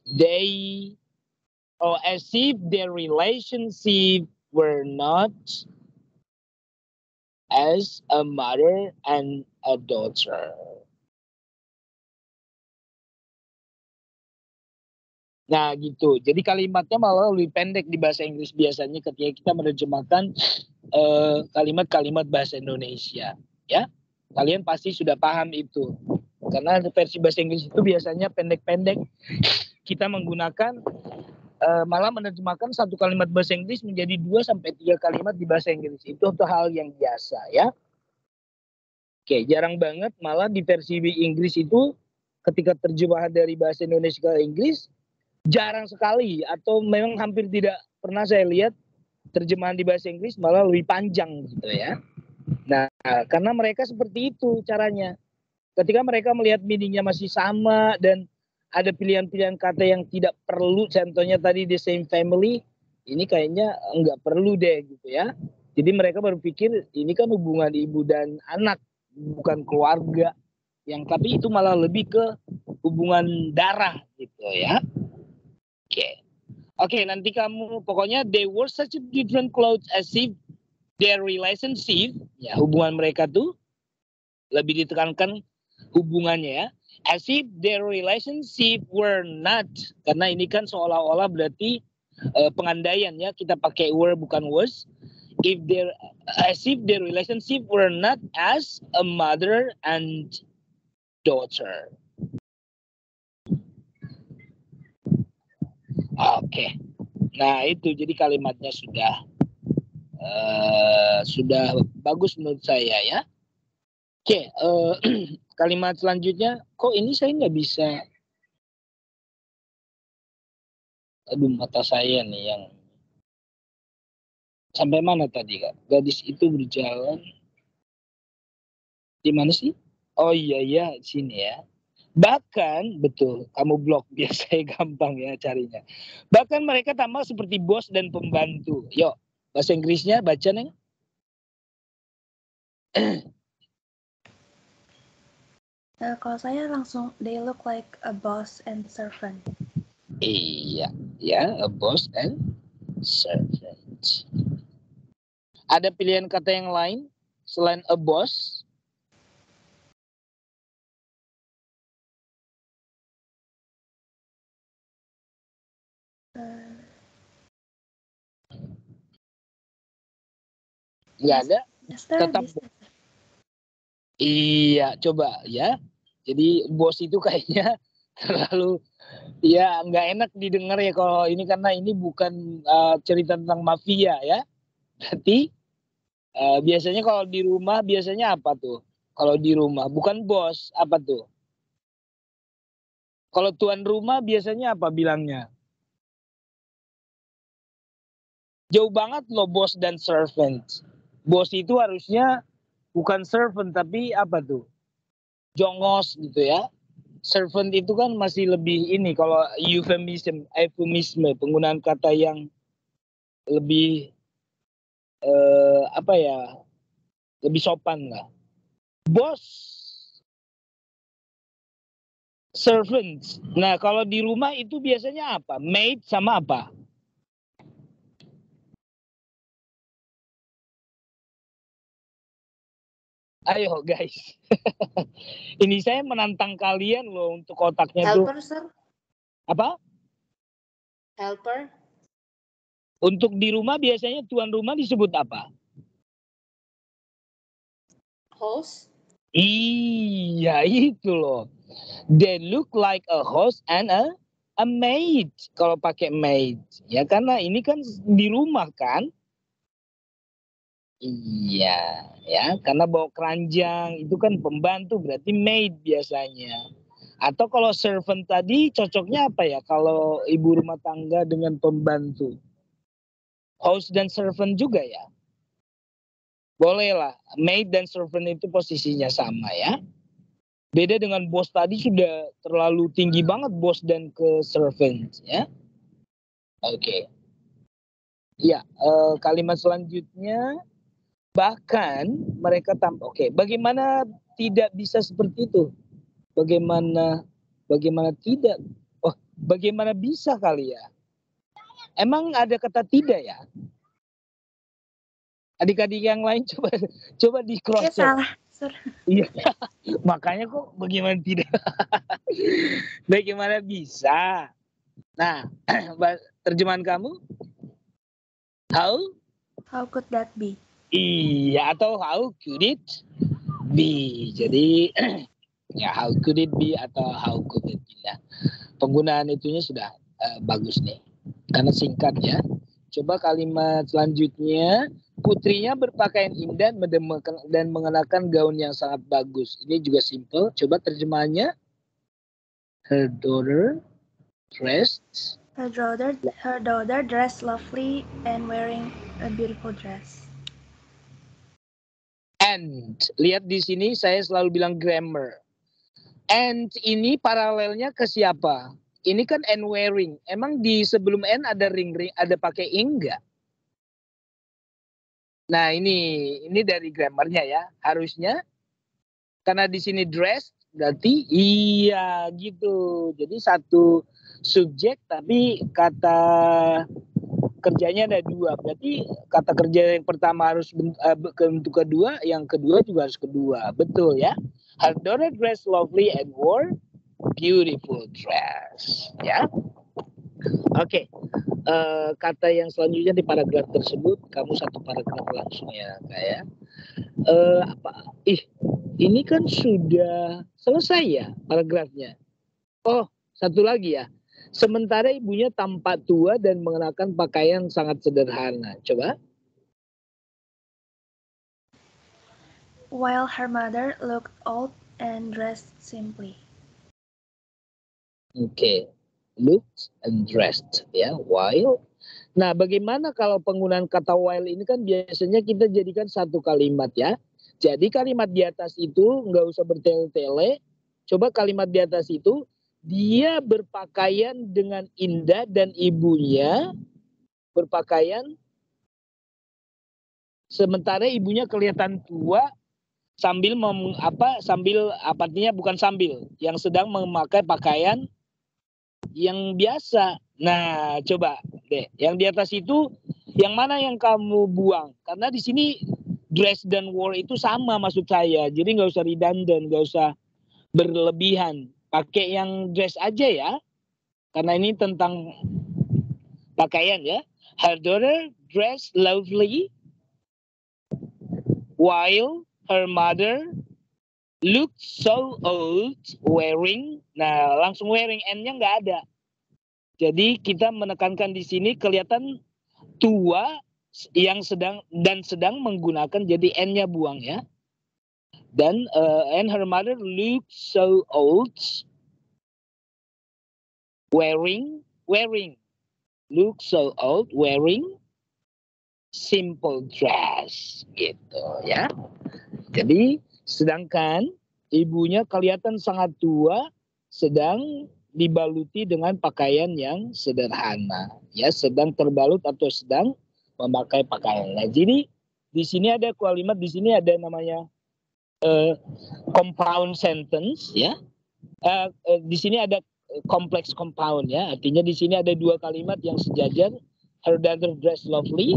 their relationship were not as a mother and a daughter. Nah gitu, jadi kalimatnya malah lebih pendek di bahasa Inggris biasanya ketika kita menerjemahkan kalimat-kalimat bahasa Indonesia. Ya, kalian pasti sudah paham itu. Karena versi bahasa Inggris itu biasanya pendek-pendek. Kita menggunakan malah menerjemahkan satu kalimat bahasa Inggris menjadi 2 sampai 3 kalimat di bahasa Inggris. Itu hal yang biasa ya. Oke, jarang banget malah di versi Inggris itu ketika terjemahan dari bahasa Indonesia ke Inggris jarang sekali atau memang hampir tidak pernah saya lihat terjemahan di bahasa Inggris malah lebih panjang gitu ya. Nah, karena mereka seperti itu caranya. Ketika mereka melihat meaningnya masih sama dan ada pilihan-pilihan kata yang tidak perlu, contohnya tadi the same family, ini kayaknya enggak perlu deh gitu ya. Jadi mereka berpikir ini kan hubungan ibu dan anak, bukan keluarga. Yang tapi itu malah lebih ke hubungan darah gitu ya. Oke, nanti kamu pokoknya they wore such a different clothes as if their relationship, ya hubungan mereka tuh lebih ditekankan hubungannya ya, as if their relationship were not, karena ini kan seolah-olah berarti pengandaian ya, kita pakai were bukan was, as if their relationship were not as a mother and daughter. Oke. Nah itu jadi kalimatnya sudah bagus menurut saya ya. Oke, kalimat selanjutnya kok ini saya nggak bisa. Aduh mata saya nih yang sampai mana tadi Kak? Gadis itu berjalan di mana sih? Oh iya sini ya. Bahkan, betul, kamu blok biar saya gampang ya carinya. Bahkan mereka tampak seperti bos dan pembantu. Yuk, bahasa Inggrisnya baca Neng. Kalau saya langsung, they look like a boss and servant. Iya, ya, a boss and servant. Ada pilihan kata yang lain selain a boss? Nggak ada? Tetap. Iya, coba ya. Jadi bos itu kayaknya terlalu ya nggak enak didengar ya kalau ini, karena ini bukan cerita tentang mafia ya. Berarti biasanya kalau di rumah biasanya apa tuh? Kalau di rumah bukan bos, apa tuh? Kalau tuan rumah biasanya apa bilangnya? Jauh banget loh bos dan servant. Bos itu harusnya bukan servant tapi apa tuh? Jongos gitu ya. Servant itu kan masih lebih ini, kalau euphemisme, penggunaan kata yang lebih lebih sopan lah. Bos, servant. Nah kalau di rumah itu biasanya apa? Maid sama apa? Ayo guys. Ini saya menantang kalian loh untuk otaknya tuh. Helper, sir. Apa? Helper. Untuk di rumah biasanya tuan rumah disebut apa? Host. Iya itu loh. They look like a host and a maid. Kalau pakai maid. Ya karena ini kan di rumah kan. Iya, ya, karena bawa keranjang itu kan pembantu, berarti maid biasanya. Atau kalau servant tadi cocoknya apa ya? Kalau ibu rumah tangga dengan pembantu, host dan servant juga ya. Boleh lah, maid dan servant itu posisinya sama ya. Beda dengan bos tadi sudah terlalu tinggi banget bos dan ke servant ya. Oke. Ya, kalimat selanjutnya bahkan mereka oke, bagaimana tidak bisa seperti itu? Bagaimana tidak? Oh, bagaimana bisa kali ya? Emang ada kata tidak ya? Adik-adik yang lain coba di cross Ya check. salah. Iya. Makanya kok bagaimana tidak? Bagaimana bisa? Nah, terjemahan kamu? How could that be? Iya, atau how could it be? Jadi ya how could it be atau how could it be ya. Penggunaan itunya sudah bagus nih. Karena singkat ya. Coba kalimat selanjutnya, putrinya berpakaian indah dan mengenakan gaun yang sangat bagus. Ini juga simple. Coba terjemahannya. Her daughter dressed. Her daughter dressed lovely and wearing a beautiful dress. And lihat di sini saya selalu bilang grammar. And ini paralelnya ke siapa? Ini kan and wearing. Emang di sebelum and ada ring ada pakai ing enggak? Nah, ini dari grammarnya ya. Harusnya karena di sini dress berarti iya gitu. Jadi satu subjek tapi kata kerjanya ada dua. Berarti kata kerja yang pertama harus untuk kedua, yang kedua juga harus kedua. Betul ya? Her daughter dressed lovely and wore beautiful dress. Ya. Oke. Kata yang selanjutnya di paragraf tersebut, kamu satu paragraf langsung ya, kayak ini kan sudah selesai ya paragrafnya. Oh, satu lagi ya. Sementara ibunya tampak tua dan mengenakan pakaian sangat sederhana. Coba. While her mother looked old and dressed simply. Oke. Looked and dressed ya. While. Nah, bagaimana kalau penggunaan kata while ini kan biasanya kita jadikan satu kalimat ya. Jadi kalimat di atas itu nggak usah bertele-tele. Coba kalimat di atas itu, dia berpakaian dengan indah dan ibunya berpakaian sementara ibunya kelihatan tua sambil artinya bukan sambil, yang sedang memakai pakaian yang biasa. Nah, coba deh, yang di atas itu yang mana yang kamu buang? Karena di sini dress dan wore itu sama maksud saya. Jadi nggak usah redundant, nggak usah berlebihan. Pakai yang dress aja ya. Karena ini tentang pakaian ya. Her daughter dressed lovely while her mother looked so old wearing. Nah, langsung wearing N-nya nggak ada. Jadi kita menekankan di sini kelihatan tua yang sedang menggunakan, jadi N-nya buang ya. Dan and her mother looked so old wearing look so old wearing simple dress gitu ya. Jadi sedangkan ibunya kelihatan sangat tua sedang dibaluti dengan pakaian yang sederhana ya, sedang terbalut atau sedang memakai pakaian. Nah, jadi di sini ada kalimat, di sini ada namanya compound sentence ya. Di sini ada complex compound ya, artinya di sini ada dua kalimat yang sejajar. Her daughter dressed lovely,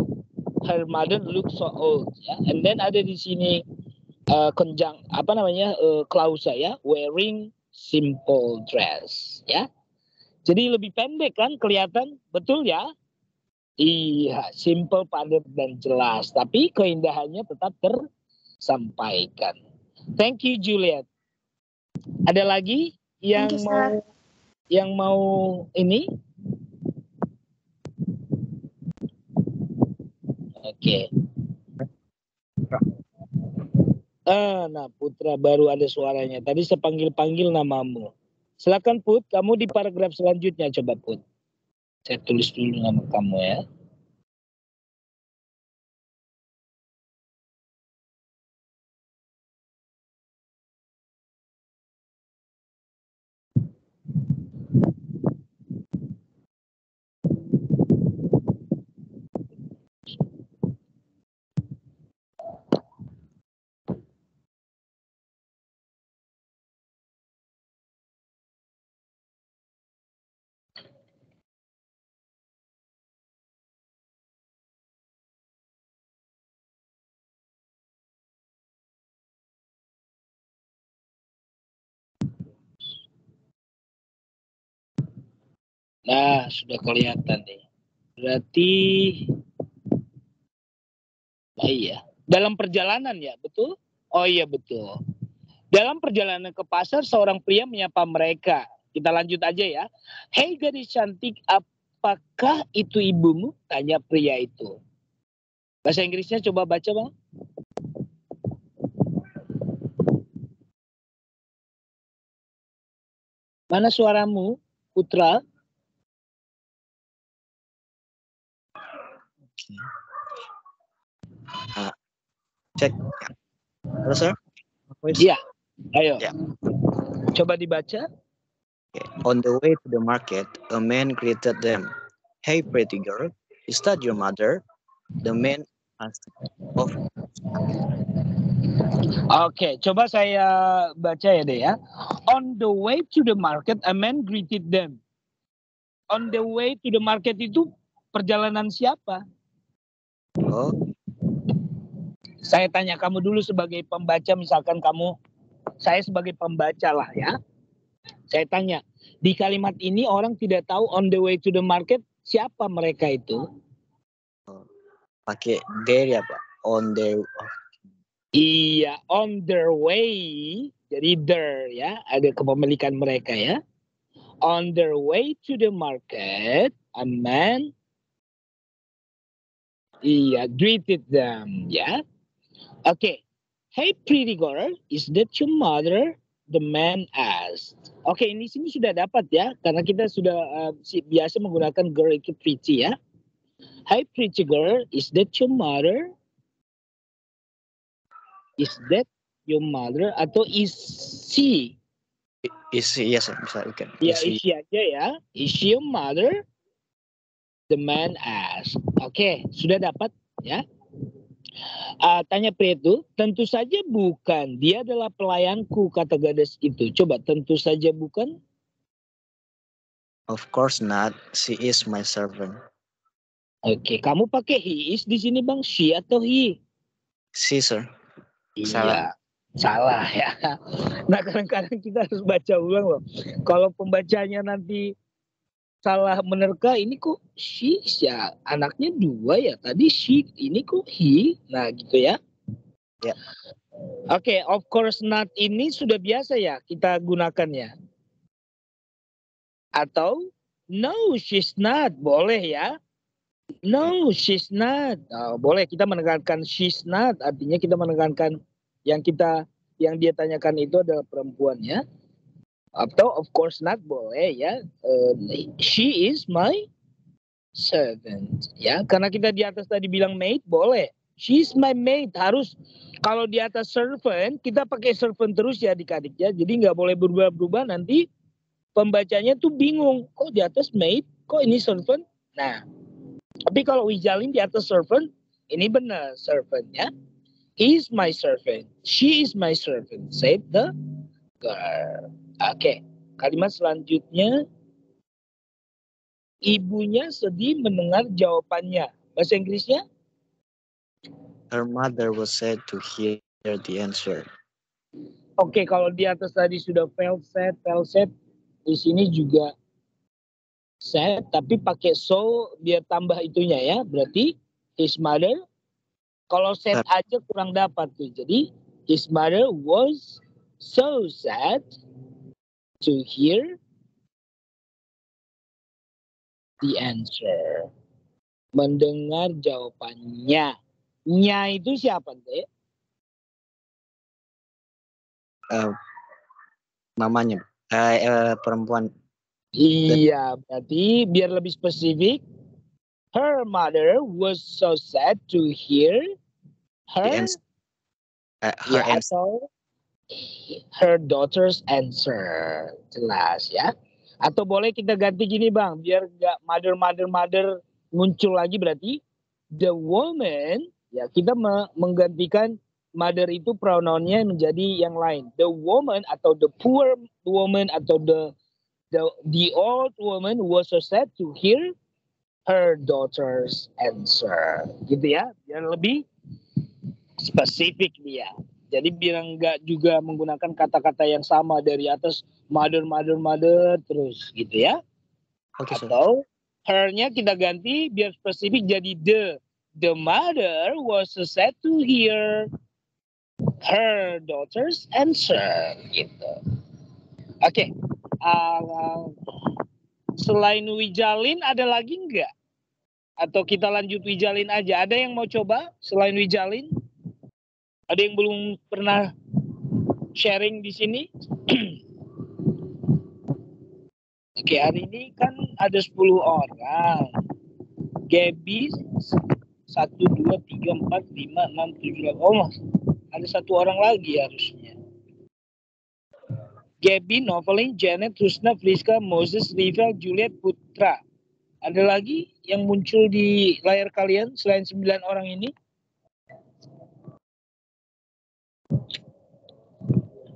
her mother looks so old ya. And then ada di sini klausa ya, wearing simple dress ya. Jadi lebih pendek kan kelihatan, betul ya? Iya, simple, padat dan jelas, tapi keindahannya tetap tersampaikan. Thank you Juliet. Ada lagi yang mau ini? Oke. Nah Putra baru ada suaranya. Tadi saya panggil-panggil namamu. Silakan Put, kamu di paragraf selanjutnya coba Put. Saya tulis dulu nama kamu ya. Nah, sudah kelihatan nih. Berarti, oh iya, dalam perjalanan ya, betul? Oh iya betul. Dalam perjalanan ke pasar, seorang pria menyapa mereka. Kita lanjut aja ya. Hei gadis cantik, apakah itu ibumu? Tanya pria itu. Bahasa Inggrisnya coba baca Bang. Mana suaramu, Putra? Cek. Terus, sir? Iya, ayo. Ya. Coba dibaca. Okay. On the way to the market, a man greeted them. Hey, pretty girl, is that your mother? The man asked. Of Oke, coba saya baca ya deh ya. On the way to the market, a man greeted them. On the way to the market itu perjalanan siapa? oh, Saya tanya kamu dulu sebagai pembaca, misalkan kamu, saya sebagai pembaca lah ya. Saya tanya, di kalimat ini orang tidak tahu on the way to the market, siapa mereka itu? pakai there ya Pak. On the Iya, on their way. Jadi there ya, ada kepemilikan mereka ya. On their way to the market, a man greeted them ya. Oke. Hey pretty girl, is that your mother? The man asked. Oke, ini sini sudah dapat ya, karena kita sudah biasa menggunakan girl itu pretty ya. Hey pretty girl, is that your mother? Is that your mother? Atau is she? isi ya sir, bisa oke. Ya, is she aja ya. Is she your mother? The man asked. Oke, sudah dapat ya. Tanya pria itu, tentu saja bukan. Dia adalah pelayanku, kata gadis itu. Coba, tentu saja bukan. Of course not. She is my servant. Oke, kamu pakai he is di sini bang, she atau he? She sir. Iya, salah ya. Nah kadang-kadang kita harus baca ulang loh. Kalau pembacanya nanti salah menerka, ini kok she ya, anaknya dua ya. Tadi she, ini kok he. Nah gitu ya. Ya. Oke, of course not ini sudah biasa ya kita gunakan ya. Atau no she's not, boleh ya. No she's not, boleh kita menekankan she's not, artinya kita menekankan yang dia tanyakan itu adalah perempuan ya. Atau of course not boleh ya. She is my servant ya, karena kita di atas tadi bilang maid, boleh. She is my maid, harus. Kalau di atas servant kita pakai servant terus ya adik-adik ya, jadi nggak boleh berubah-berubah, nanti pembacanya tuh bingung, kok di atas maid, kok ini servant. Nah tapi kalau Wijalin di atas servant, ini benar servant ya. He is my servant, she is my servant, said the girl. Oke, kalimat selanjutnya, ibunya sedih mendengar jawabannya. Bahasa Inggrisnya? Her mother was sad to hear the answer. Oke, kalau di atas tadi sudah felt sad, di sini juga sad, tapi pakai so biar tambah itunya ya. Berarti his mother, kalau sad aja kurang dapat tuh. Jadi his mother was so sad to hear the answer. Mendengar jawabannya. Nya itu siapa deh? mamanya, perempuan. Iya, berarti biar lebih spesifik, her mother was so sad to hear her Her answer. atau her daughter's answer. Jelas ya. Atau boleh kita ganti gini Bang, biar nggak mother muncul lagi, berarti the woman, ya kita menggantikan mother itu pronounnya menjadi yang lain. The woman atau the poor woman atau the old woman was so sad to hear her daughter's answer. Gitu ya, biar lebih spesifik dia. Jadi biar nggak juga menggunakan kata-kata yang sama dari atas mother terus gitu ya. Oke, Atau her-nya kita ganti biar spesifik jadi the mother was so sad to hear her daughter's answer gitu. Oke. Selain Wijalin ada lagi nggak? Atau kita lanjut Wijalin aja? Ada yang mau coba selain Wijalin? Ada yang belum pernah sharing di sini? Oke, hari ini kan ada 10 orang. Gaby 1, 2, 3, 4, 5, 6, 7, 8. Oh, ada 1 orang lagi harusnya. Gaby, Novelin, Janet, Rusna, Friska, Moses, Rival, Juliet, Putra. Ada lagi yang muncul di layar kalian selain 9 orang ini?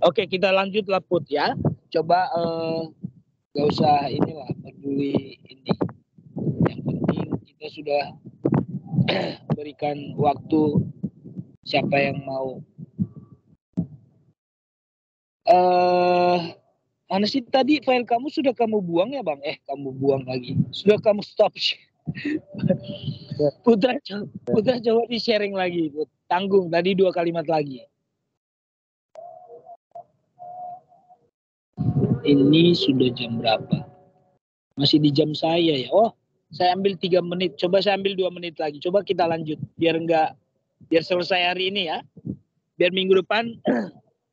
Oke, kita lanjut lah Put ya. Coba gak usah inilah peduli ini. Yang penting kita sudah berikan waktu siapa yang mau. Mana sih tadi file kamu sudah kamu buang ya Bang? Kamu buang lagi. Sudah kamu stop. Putra coba di sharing lagi. Tanggung tadi 2 kalimat lagi. Ini sudah jam berapa? Masih di jam saya ya. Oh, saya ambil 3 menit. Coba saya ambil 2 menit lagi. Coba kita lanjut. Biar selesai hari ini ya. Biar minggu depan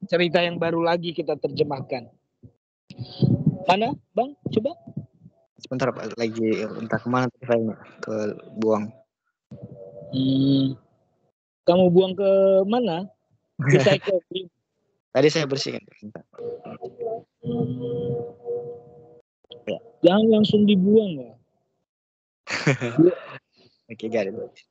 cerita yang baru lagi kita terjemahkan. Mana, Bang? Coba. Sebentar Pak, lagi entah kemana filenya, ke buang. Kamu buang ke mana? Recycle. Tadi saya bersihkan. Jangan langsung dibuang ya. Oke, got it. Oke.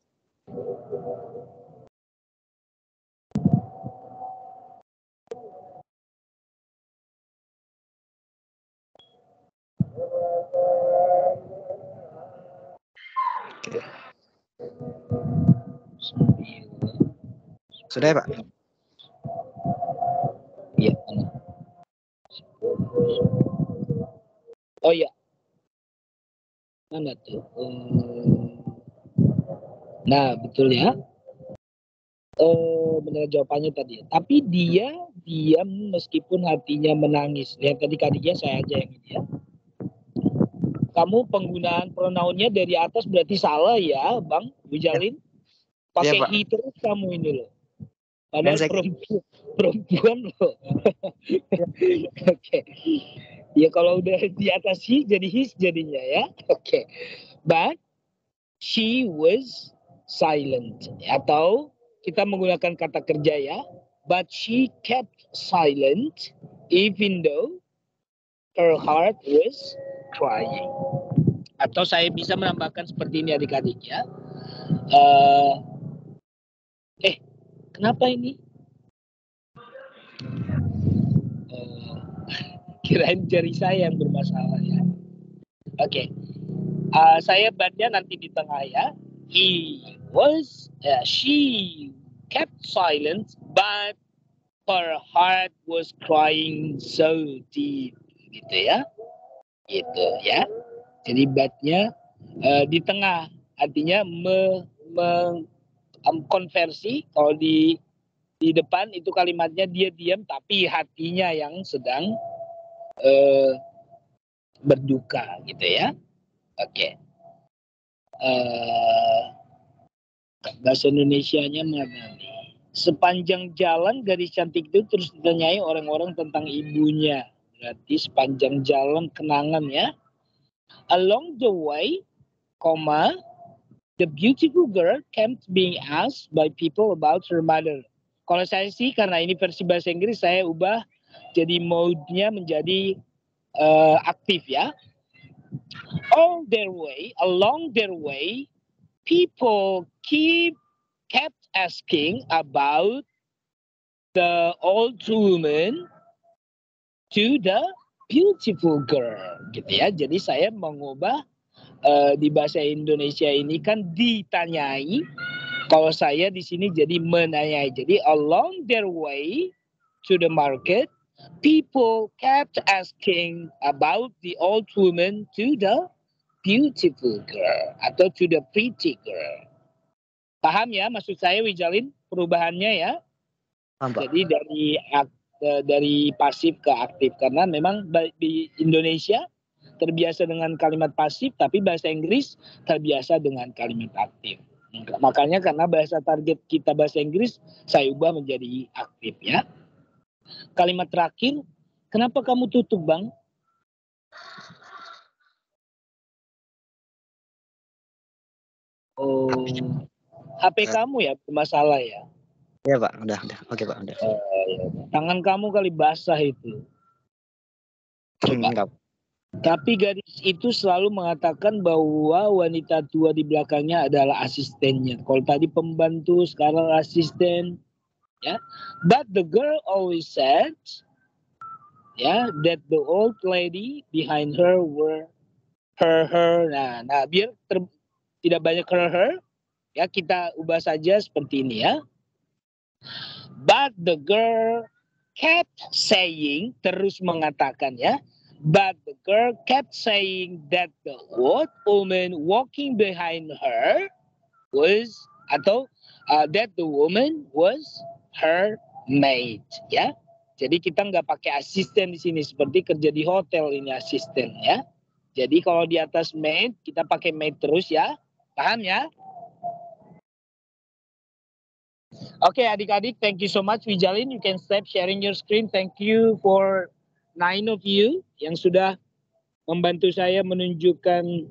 Sudah ya Pak? Iya. Oh iya. Mana tuh? Nah, betul ya. Benar jawabannya tadi. Tapi dia diam meskipun hatinya menangis. Lihat tadi kadiknya saya aja yang ini ya. Kamu penggunaan pronounnya dari atas berarti salah ya, Bang Wijalin. Pakai he terus kamu ini loh. Padahal perempuan loh. Oke. Ya kalau udah di atas he jadi his jadinya ya. Oke. But she was silent. Atau kita menggunakan kata kerja ya. But she kept silent even though her heart was crying. Atau saya bisa menambahkan seperti ini adik-adik ya. Kenapa ini? Kirain jari saya yang bermasalah ya. Oke. Saya bannya nanti di tengah ya. She kept silent, but her heart was crying so deep. Gitu ya. Gitu ya. Jadi batnya di tengah. Artinya konversi. Kalau di depan itu kalimatnya dia diam tapi hatinya yang sedang berduka gitu ya. Oke. Bahasa Indonesianya mana nih? Sepanjang jalan gadis cantik itu terus ditanyai orang-orang tentang ibunya. Berarti sepanjang jalan kenangan ya. Along the way, the beautiful girl kept being asked by people about her mother. Kalau saya sih karena ini versi bahasa Inggris saya ubah jadi mode-nya menjadi aktif ya. Along their way, people kept asking about the old woman to the beautiful girl, gitu ya. Jadi saya mengubah di bahasa Indonesia ini kan ditanyai, kalau saya di sini jadi menanyai. Jadi along their way to the market, people kept asking about the old woman to the beautiful girl atau to the pretty girl. Paham ya maksud saya Wijalin perubahannya ya? Paham, Pak. Jadi dari pasif ke aktif karena memang di Indonesia terbiasa dengan kalimat pasif tapi bahasa Inggris terbiasa dengan kalimat aktif. Makanya karena bahasa target kita bahasa Inggris saya ubah menjadi aktif ya. Kalimat terakhir, kenapa kamu tutup Bang? Oh, HP kamu ya bermasalah ya? Ya Pak, udah. Oke Pak, udah. Tangan kamu kali basah itu. Enggak. Tapi gadis itu selalu mengatakan bahwa wanita tua di belakangnya adalah asistennya. Kalau tadi pembantu, sekarang asisten. Ya, but the girl always said, that the old lady behind her were her. Nah, biar tidak banyak her, ya kita ubah saja seperti ini ya. But the girl kept saying, terus mengatakan ya. But the girl kept saying that the old woman walking behind her was, atau that the woman was her maid, ya. Jadi kita nggak pakai asisten di sini seperti kerja di hotel ini asisten ya. Jadi kalau di atas maid kita pakai maid terus ya, paham ya? Oke, adik-adik, thank you so much. Wijalin, you can stop sharing your screen. Thank you for 9 of you yang sudah membantu saya menunjukkan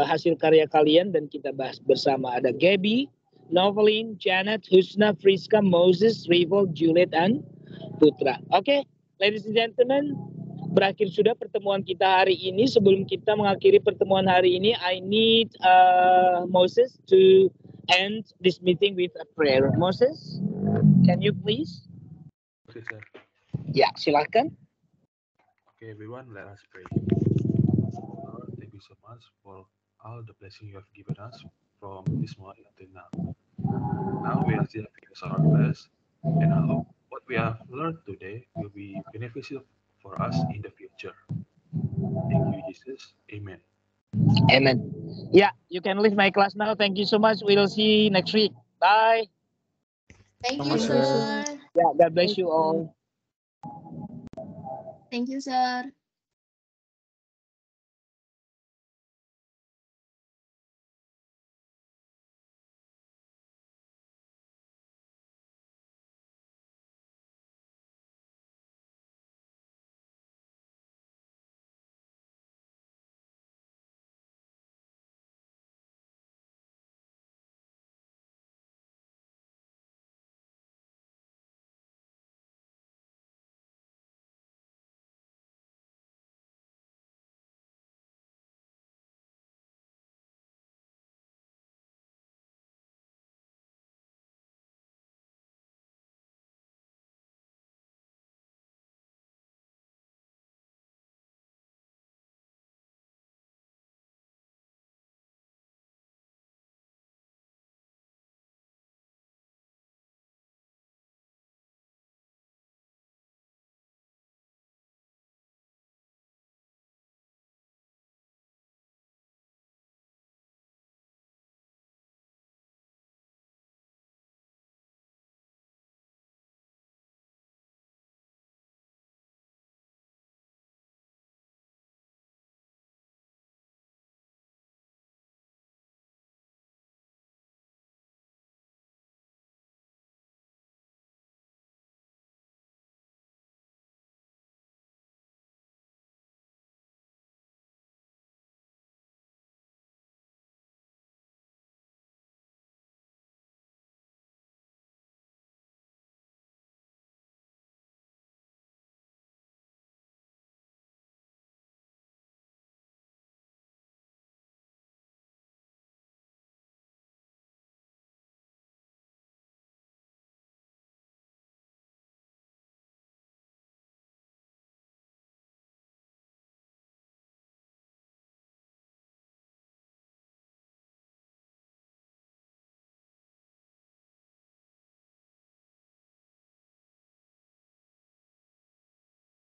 hasil karya kalian dan kita bahas bersama. Ada Gaby, Novelin, Janet, Husna, Friska, Moses, Rival, Juliet, and Putra. Oke, ladies and gentlemen, berakhir sudah pertemuan kita hari ini. Sebelum kita mengakhiri pertemuan hari ini, I need Moses to end this meeting with a prayer. Moses, can you please? Okay, sir. Ya, silakan. Okay, everyone, let us pray. Lord, thank you so much for all the blessing you have given us from this morning until now. Now we are still having our best, and I hope what we have learned today will be beneficial for us in the future. Thank you, Jesus. Amen. Amen. Yeah, you can leave my class now. Thank you so much. We'll see you next week. Bye. Thank you, sir. Yeah, God bless you all. Thank you, sir.